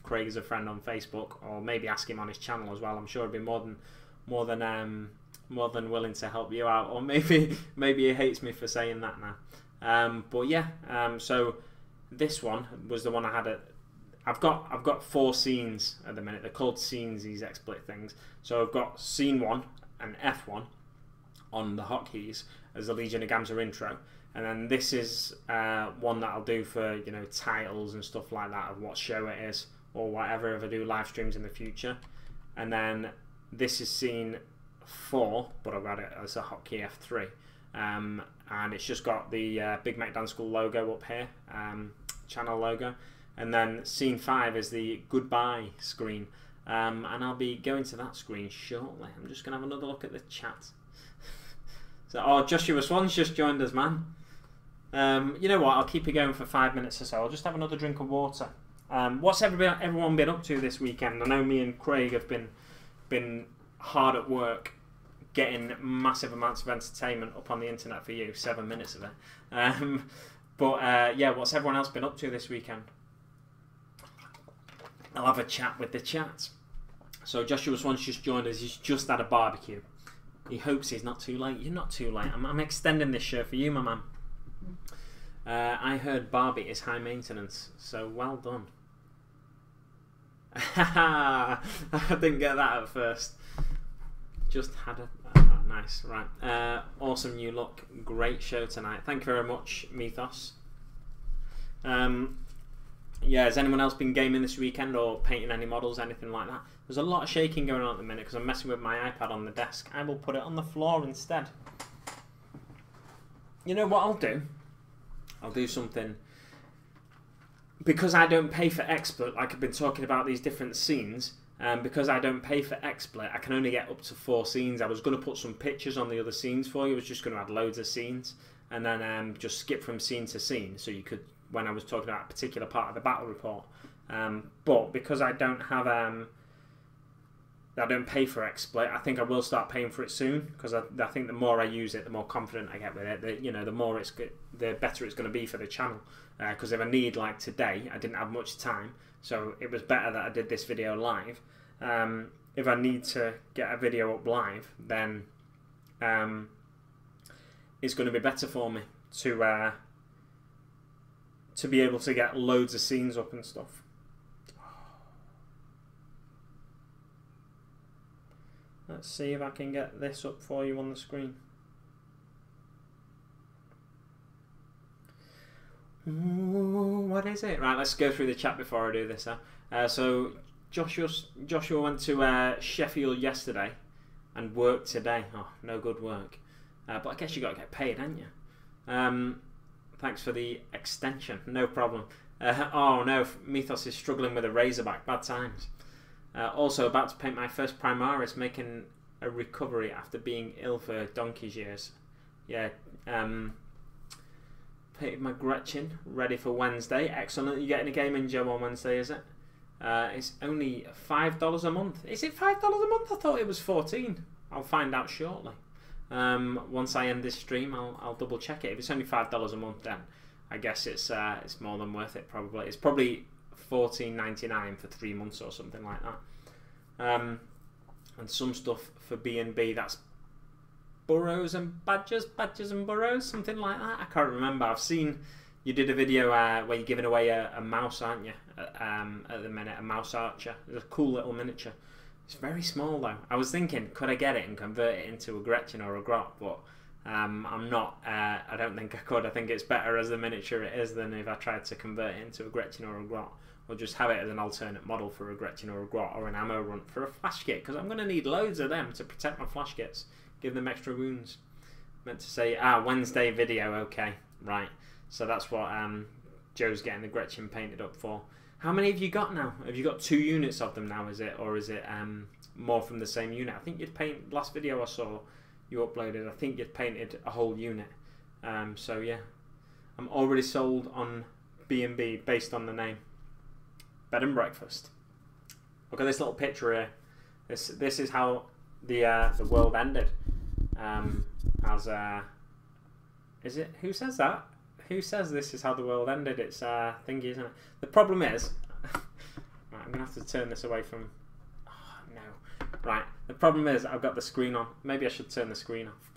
Craig as a friend on Facebook, or maybe ask him on his channel as well. I'm sure he'd be more than willing to help you out, or maybe he hates me for saying that now. But yeah, so. This one was the one I had I've got 4 scenes at the minute. They're called scenes, these exploit things. So I've got scene 1 and F1 on the hotkeys as the Legion of Gamza intro, and then this is one that I'll do for titles and stuff like that of what show it is or whatever if I do live streams in the future. and then this is scene 4, but I've got it as a hotkey F3, and it's just got the big Mek Danskull logo up here, channel logo, and then scene 5 is the goodbye screen, and I'll be going to that screen shortly. I'm just going to have another look at the chat. So, oh, Joshua Swan's just joined us, man. You know what, I'll keep it going for 5 minutes or so. I'll just have another drink of water. What's everyone been up to this weekend? I know me and Craig have been hard at work getting massive amounts of entertainment up on the internet for you, 7 minutes of it. But yeah, what's everyone else been up to this weekend? I'll have a chat with the chat. So Joshua Swan's just joined us. He's just had a barbecue. He hopes he's not too late. You're not too late. I'm extending this show for you, my man. I heard Barbie is high maintenance, so well done. I didn't get that at first. Just had a nice, right. Awesome new look. Great show tonight. Thank you very much, Mythos. Yeah, has anyone else been gaming this weekend or painting any models, anything like that? There's a lot of shaking going on at the minute because I'm messing with my iPad on the desk. I will put it on the floor instead. You know what I'll do? I'll do something. Because I don't pay for XSplit, like I've been talking about these different scenes, because I don't pay for XSplit, I can only get up to 4 scenes. I was going to put some pictures on the other scenes for you. I was just going to add loads of scenes and then just skip from scene to scene, so you could, when I was talking about a particular part of the battle report. But because I don't have, I don't pay for XSplit, I think I will start paying for it soon, because I think the more I use it, the more confident I get with it. You know, the more the better it's going to be for the channel. Because if I need, like today, I didn't have much time, so it was better that I did this video live. If I need to get a video up live, then it's going to be better for me to be able to get loads of scenes up and stuff. Let's see if I can get this up for you on the screen. Ooh, what is it? Right, let's go through the chat before I do this. So Joshua went to Sheffield yesterday and worked today. Oh, no good work. But I guess you got to get paid, haven't you? Thanks for the extension. No problem. Oh no, Mythos is struggling with a Razorback. Bad times. Also about to paint my first Primaris, making a recovery after being ill for donkey's years. Yeah. Painted my Gretchen, ready for Wednesday. Excellent. You're getting a game in, Joe, on Wednesday, is it? It's only $5 a month. Is it $5 a month? I thought it was $14. I'll find out shortly. Once I end this stream, I'll double check it. If it's only $5 a month, then I guess it's more than worth it. Probably it's probably $14.99 for 3 months or something like that. And some stuff for B&B, that's burrows and badgers and burrows, something like that. I can't remember. I've seen you did a video where you're giving away a mouse, aren't you? At the minute, a mouse archer. It's a cool little miniature. It's very small though. I was thinking, could I get it and convert it into a Gretchen or a Grot? But I'm not. I don't think I could. I think it's better as the miniature it is than if I tried to convert it into a Gretchen or a Grot. Or just have it as an alternate model for a Gretchen or a Grot, or an ammo run for a flash kit, because I'm going to need loads of them to protect my flash kits. Give them extra wounds. Meant to say, Wednesday video, okay, right. So that's what Joe's getting the Gretchen painted up for. How many have you got now? Have you got 2 units of them now, is it? Or is it more from the same unit? I think you'd paint, last video I saw you uploaded, I think you'd painted a whole unit. So yeah, I'm already sold on B&B based on the name. Bed and breakfast. Look at this little picture here. This is how the world ended. Is it? Who says that? Who says this is how the world ended? It's thingy, isn't it? The problem is, right, I'm gonna have to turn this away from. Oh, no. Right. The problem is I've got the screen on. Maybe I should turn the screen off.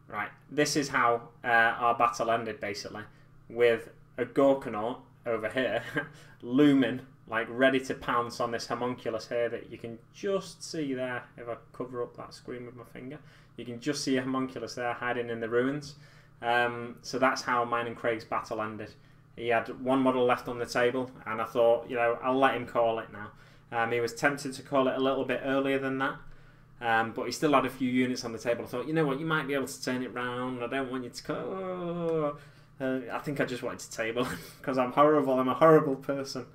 Right. This is how our battle ended, basically, with a Gorkanaut over here looming, like ready to pounce on this homunculus here that you can just see there. If I cover up that screen with my finger, you can just see a homunculus there hiding in the ruins. So that's how mine and Craig's battle ended. He had 1 model left on the table, and I thought, you know, I'll let him call it now. He was tempted to call it a little bit earlier than that, but he still had a few units on the table. I thought, you know what, you might be able to turn it round. I don't want you to call. I think I just wanted to table because I'm horrible. I'm a horrible person.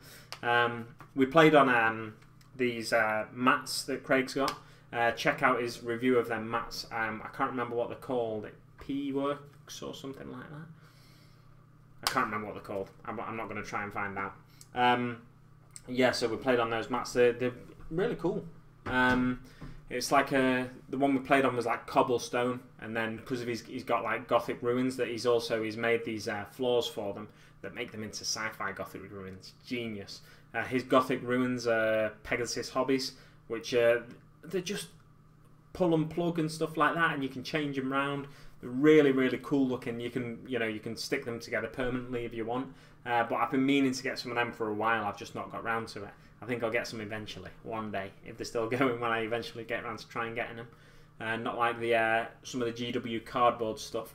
We played on these mats that Craig's got. Check out his review of them mats. I can't remember what they're called. P-Works or something like that. I can't remember what they're called. I'm not going to try and find out. Yeah, so we played on those mats. They're really cool. It's like the one we played on was like cobblestone, and then because of he's got like Gothic ruins that he's made these floors for them that make them into sci-fi Gothic ruins. Genius. His Gothic ruins are Pegasus hobbies, which they're just pull and plug and stuff like that, and you can change them around. They're really, really cool looking. You can stick them together permanently if you want. But I've been meaning to get some of them for a while. I've just not got round to it. I think I'll get some eventually, one day, if they're still going when I eventually get around to try and getting them. Not like the some of the GW cardboard stuff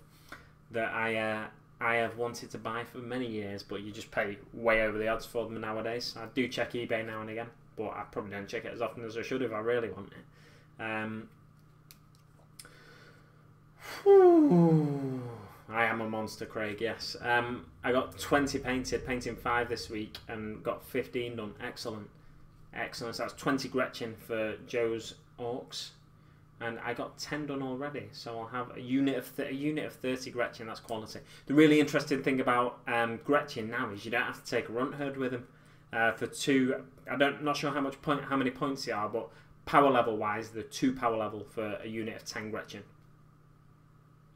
that I have wanted to buy for many years, but you just pay way over the odds for them nowadays. I do check eBay now and again, but I probably don't check it as often as I should if I really want it. I am a monster, Craig, yes. I got 20 painted, painting 5 this week, and got 15 done. Excellent. Excellent. So that's 20 Gretchen for Joe's Orcs, and I got 10 done already. So I'll have a unit of 30 Gretchen. That's quality. The really interesting thing about Gretchen now is you don't have to take a runt herd with them. For 2, not sure how many points they are, but power level wise, they're 2 power level for a unit of 10 Gretchen.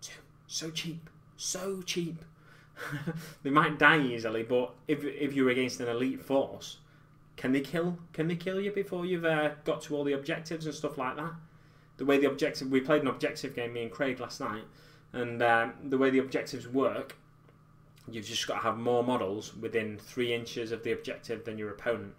2. So cheap. So cheap. They might die easily, but if you're against an elite force, can they kill you before you've got to all the objectives and stuff like that? The way we played an objective game, me and Craig, last night, and the way the objectives work, you've just got to have more models within 3 inches of the objective than your opponent.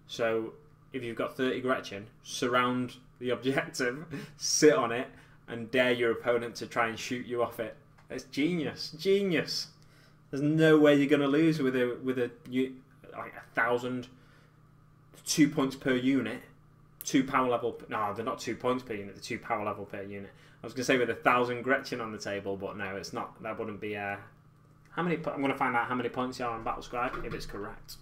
So if you've got 30 Gretchen, surround the objective, sit on it, and dare your opponent to try and shoot you off it. It's genius, genius. There's no way you're going to lose with like 1,000, 2 points per unit, 2 power level. No, they're not 2 points per unit. They're 2 power level per unit. I was going to say with 1,000 Gretchen on the table, but no, it's not. That wouldn't be. How many? I'm going to find out how many points you are on Battlescribe if it's correct.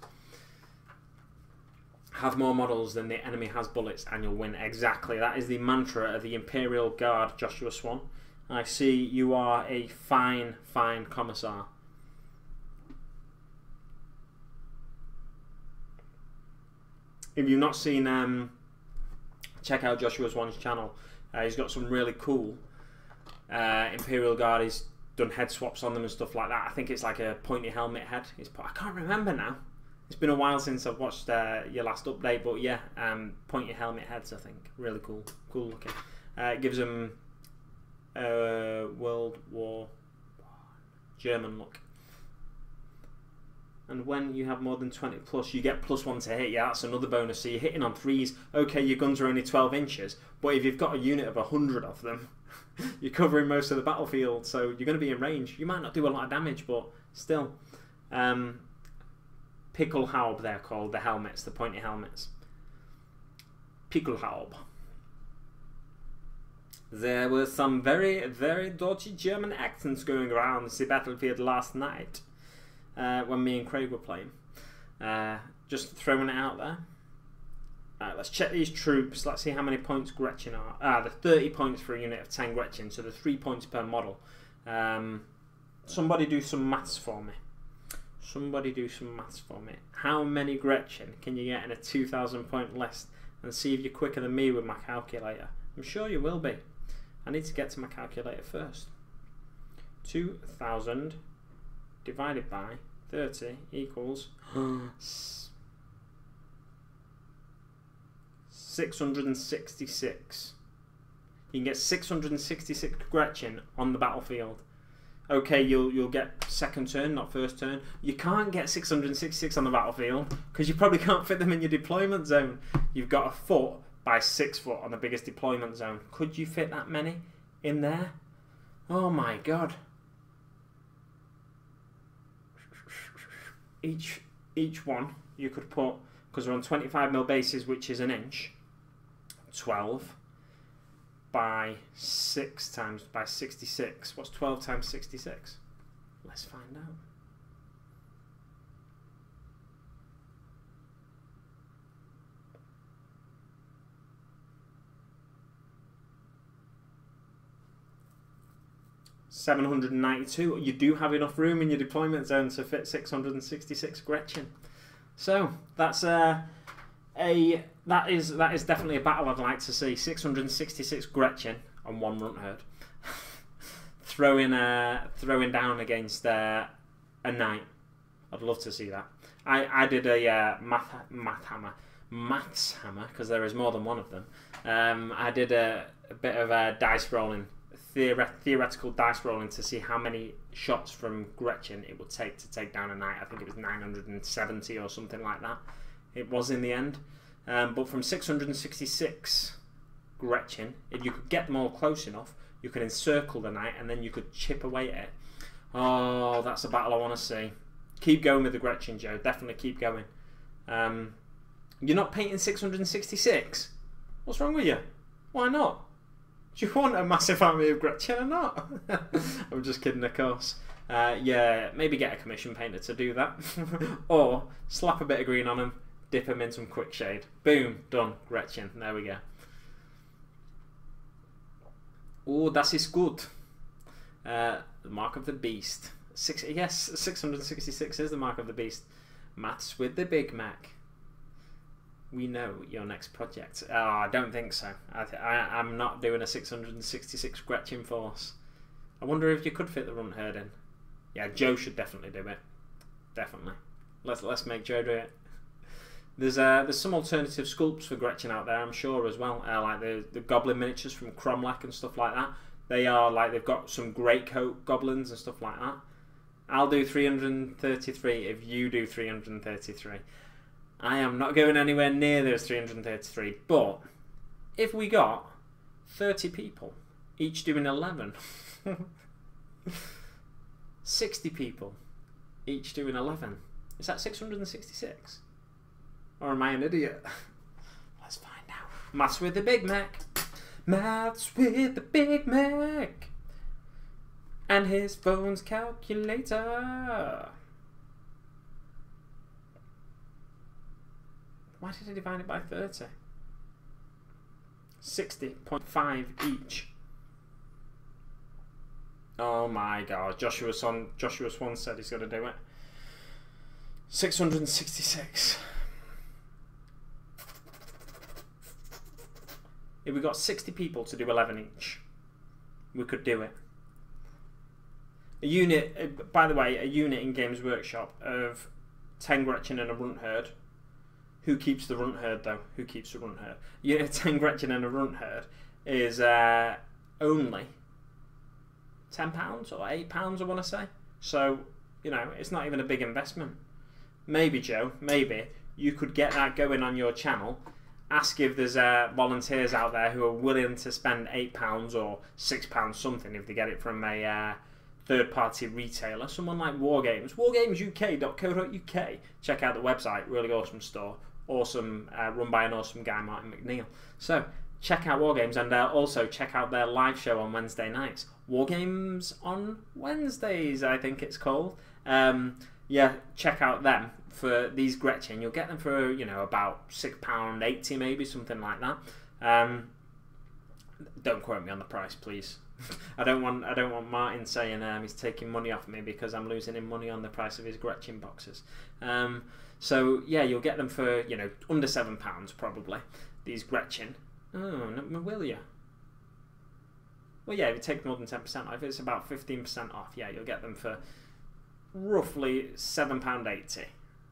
Have more models than the enemy has bullets, and you'll win. Exactly. That is the mantra of the Imperial Guard, Joshua Swan. I see you are a fine, fine Commissar. If you've not seen, check out Joshua Swan's channel. He's got some really cool Imperial Guard. He's done head swaps on them and stuff like that. I think it's like a pointy helmet head. I can't remember now. It's been a while since I've watched your last update, but yeah, pointy helmet heads, I think. Really cool. Cool looking. It gives them World War German look. And when you have more than 20 plus, you get +1 to hit. Yeah, that's another bonus. So you're hitting on 3s. Okay, your guns are only 12 inches, but if you've got a unit of 100 of them, you're covering most of the battlefield, so you're going to be in range. You might not do a lot of damage, but still. Pickelhaube, they're called, the helmets, the pointy helmets. Pickelhaube. There were some very, very dodgy German accents going around the battlefield last night when me and Craig were playing. Just throwing it out there. Let's check these troops. Let's see how many points Gretchen are. The 30 points for a unit of 10 Gretchen, so the 3 points per model. Somebody do some maths for me. Somebody do some maths for me. How many Gretchen can you get in a 2,000 point list? And see if you're quicker than me with my calculator. I'm sure you will be. I need to get to my calculator first. 2,000 divided by 30 equals 666. You can get 666 Gretchen on the battlefield. Okay, you'll get second turn, not first turn. You can't get 666 on the battlefield because you probably can't fit them in your deployment zone. You've got 1 foot by 6 foot on the biggest deployment zone. Could you fit that many in there? Oh my god. Each one you could put because we're on 25mm bases, which is an inch. 12 by 6 times by 66. What's 12 times 66? Let's find out. $792. You do have enough room in your deployment zone to fit 666 Gretchen. So that's that is definitely a battle I'd like to see. 666 Gretchen on one runt herd, throwing down against a knight. I'd love to see that. I did a maths hammer because there is more than one of them. I did a bit of dice rolling. Theoretical dice rolling to see how many shots from Gretchen it would take to take down a knight. I think it was 970 or something like that. It was in the end. But from 666 Gretchen, if you could get them all close enough, you could encircle the knight and then you could chip away at it. Oh, that's a battle I want to see. Keep going with the Gretchen, Joe. Definitely keep going. You're not painting 666? What's wrong with you? Why not? Do you want a massive army of Gretchen or not? I'm just kidding, of course. Yeah, maybe get a commission painter to do that. Or slap a bit of green on them, dip them in some quick shade. Boom, done. Gretchen. There we go. Oh, das ist gut. The mark of the beast. Yes, 666 is the mark of the beast. Maths with the Big Mac. We know your next project. Oh, I don't think so. I'm not doing a 666 Gretchen force. I wonder if you could fit the runt herd in. Yeah, Joe should definitely do it. Definitely. Let's make Joe do it. There's some alternative sculpts for Gretchen out there, I'm sure, as well. Like the goblin miniatures from Cromlech and stuff like that. They are like, they've got some great coat goblins and stuff like that. I'll do 333 if you do 333. I am not going anywhere near those 333, but if we got 30 people, each doing 11, 60 people, each doing 11, is that 666? Or am I an idiot? Let's find out. Maths with the Big Mac. Maths with the Big Mac. And his phone's calculator. Why did I divide it by 30? 60.5 each. Oh my god. Joshua Swan said he's going to do it. 666. If we got 60 people to do 11 each, we could do it. A unit, by the way, a unit in Games Workshop of 10 Gretchen and a runt herd. Who keeps the runt herd though? Who keeps the runt herd? Unit of 10 Gretchen and a runt herd is only £10 or £8, I want to say. So, you know, it's not even a big investment. Maybe, Joe, maybe you could get that going on your channel. Ask if there's volunteers out there who are willing to spend £8 or £6 something if they get it from a third-party retailer, someone like Wargames, wargamesuk.co.uk. Check out the website, really awesome store, awesome, run by an awesome guy, Martin McNeil. So check out Wargames, and also check out their live show on Wednesday nights. Wargames on Wednesdays, I think it's called. Yeah, check out them for these Gretchen. You'll get them for, you know, about £6.80 maybe, something like that. Don't quote me on the price, please. I don't want Martin saying he's taking money off me because I'm losing him money on the price of his Gretchen boxes. So yeah, you'll get them for, you know, under £7 probably. These Gretchen. Oh, no, will you? Well, yeah, if you take more than 10% off, it's about 15% off. Yeah, you'll get them for roughly £7.80,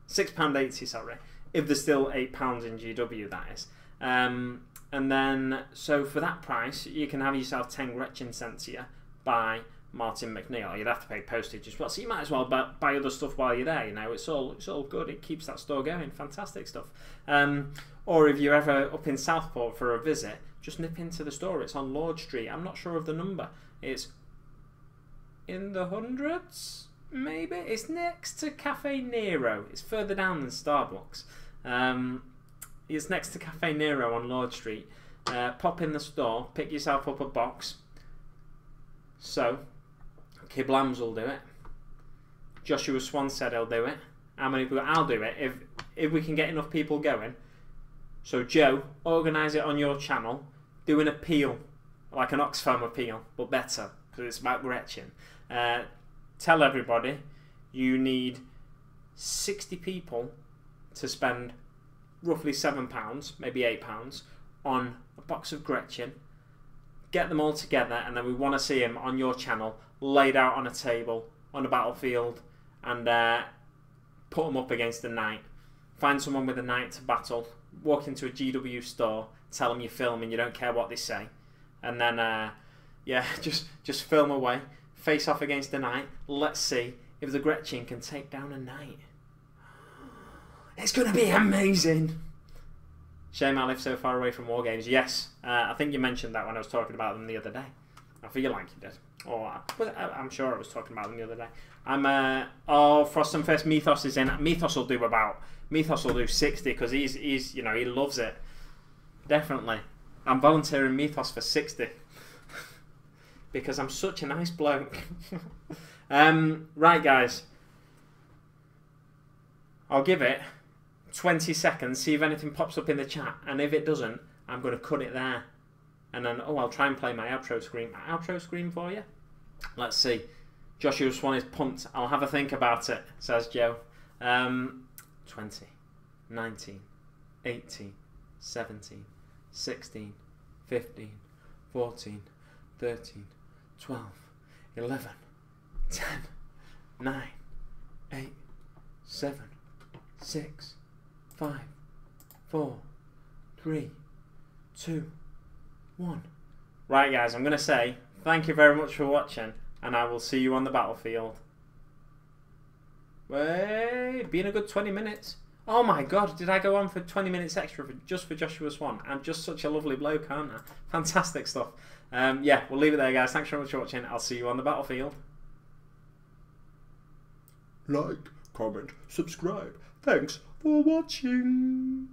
£6.80, sorry. If there's still £8 in GW, that is. And then, so for that price, you can have yourself 10 Gretchen sent to you by Martin McNeil. You'd have to pay postage as well, so you might as well buy other stuff while you're there. You know, it's all good. It keeps that store going. Fantastic stuff. Or if you're ever up in Southport for a visit, just nip into the store. It's on Lord Street. I'm not sure of the number. It's in the hundreds, maybe. It's next to Cafe Nero. It's further down than Starbucks. It's next to Cafe Nero on Lord Street. Pop in the store, pick yourself up a box. So, Kiblams will do it. Joshua Swan said he'll do it. How many people? I'll do it if we can get enough people going. So Joe, organise it on your channel. Do an appeal, like an Oxfam appeal, but better, because it's about Gretchen. Tell everybody you need 60 people to spend roughly £7, maybe £8, on a box of Gretchen. Get them all together, and then we want to see them on your channel, laid out on a table, on a battlefield, and put them up against a knight. Find someone with a knight to battle, walk into a GW store, tell them you're filming, you don't care what they say, and then yeah, just film away, face off against a knight. Let's see if the Gretchen can take down a knight. It's going to be amazing. Shame I live so far away from Wargames. Yes, I think you mentioned that when I was talking about them the other day. I feel like you did. Or I'm sure I was talking about them the other day. Oh, Frost and First Mythos is in. Mythos will do 60 because he's you know, he loves it. Definitely. I'm volunteering Mythos for 60 because I'm such a nice bloke. Right, guys. I'll give it 20 seconds, see if anything pops up in the chat, and if it doesn't, I'm going to cut it there. And then, I'll try and play my outro screen for you. Let's see. Joshua Swan is pumped. I'll have a think about it, says Joe. 20, 19, 18, 17, 16, 15, 14, 13, 12, 11, 10, 9, 8, 7, 6, 5, 4, 3, 2, 1. Right, guys, I'm going to say thank you very much for watching, and I will see you on the battlefield. Wait, been a good 20 minutes. Oh my god, did I go on for 20 minutes extra just for Joshua Swan? I'm just such a lovely bloke, aren't I? Fantastic stuff. Yeah, we'll leave it there, guys. Thanks very much for watching. I'll see you on the battlefield. Like, comment, subscribe. Thanks for watching.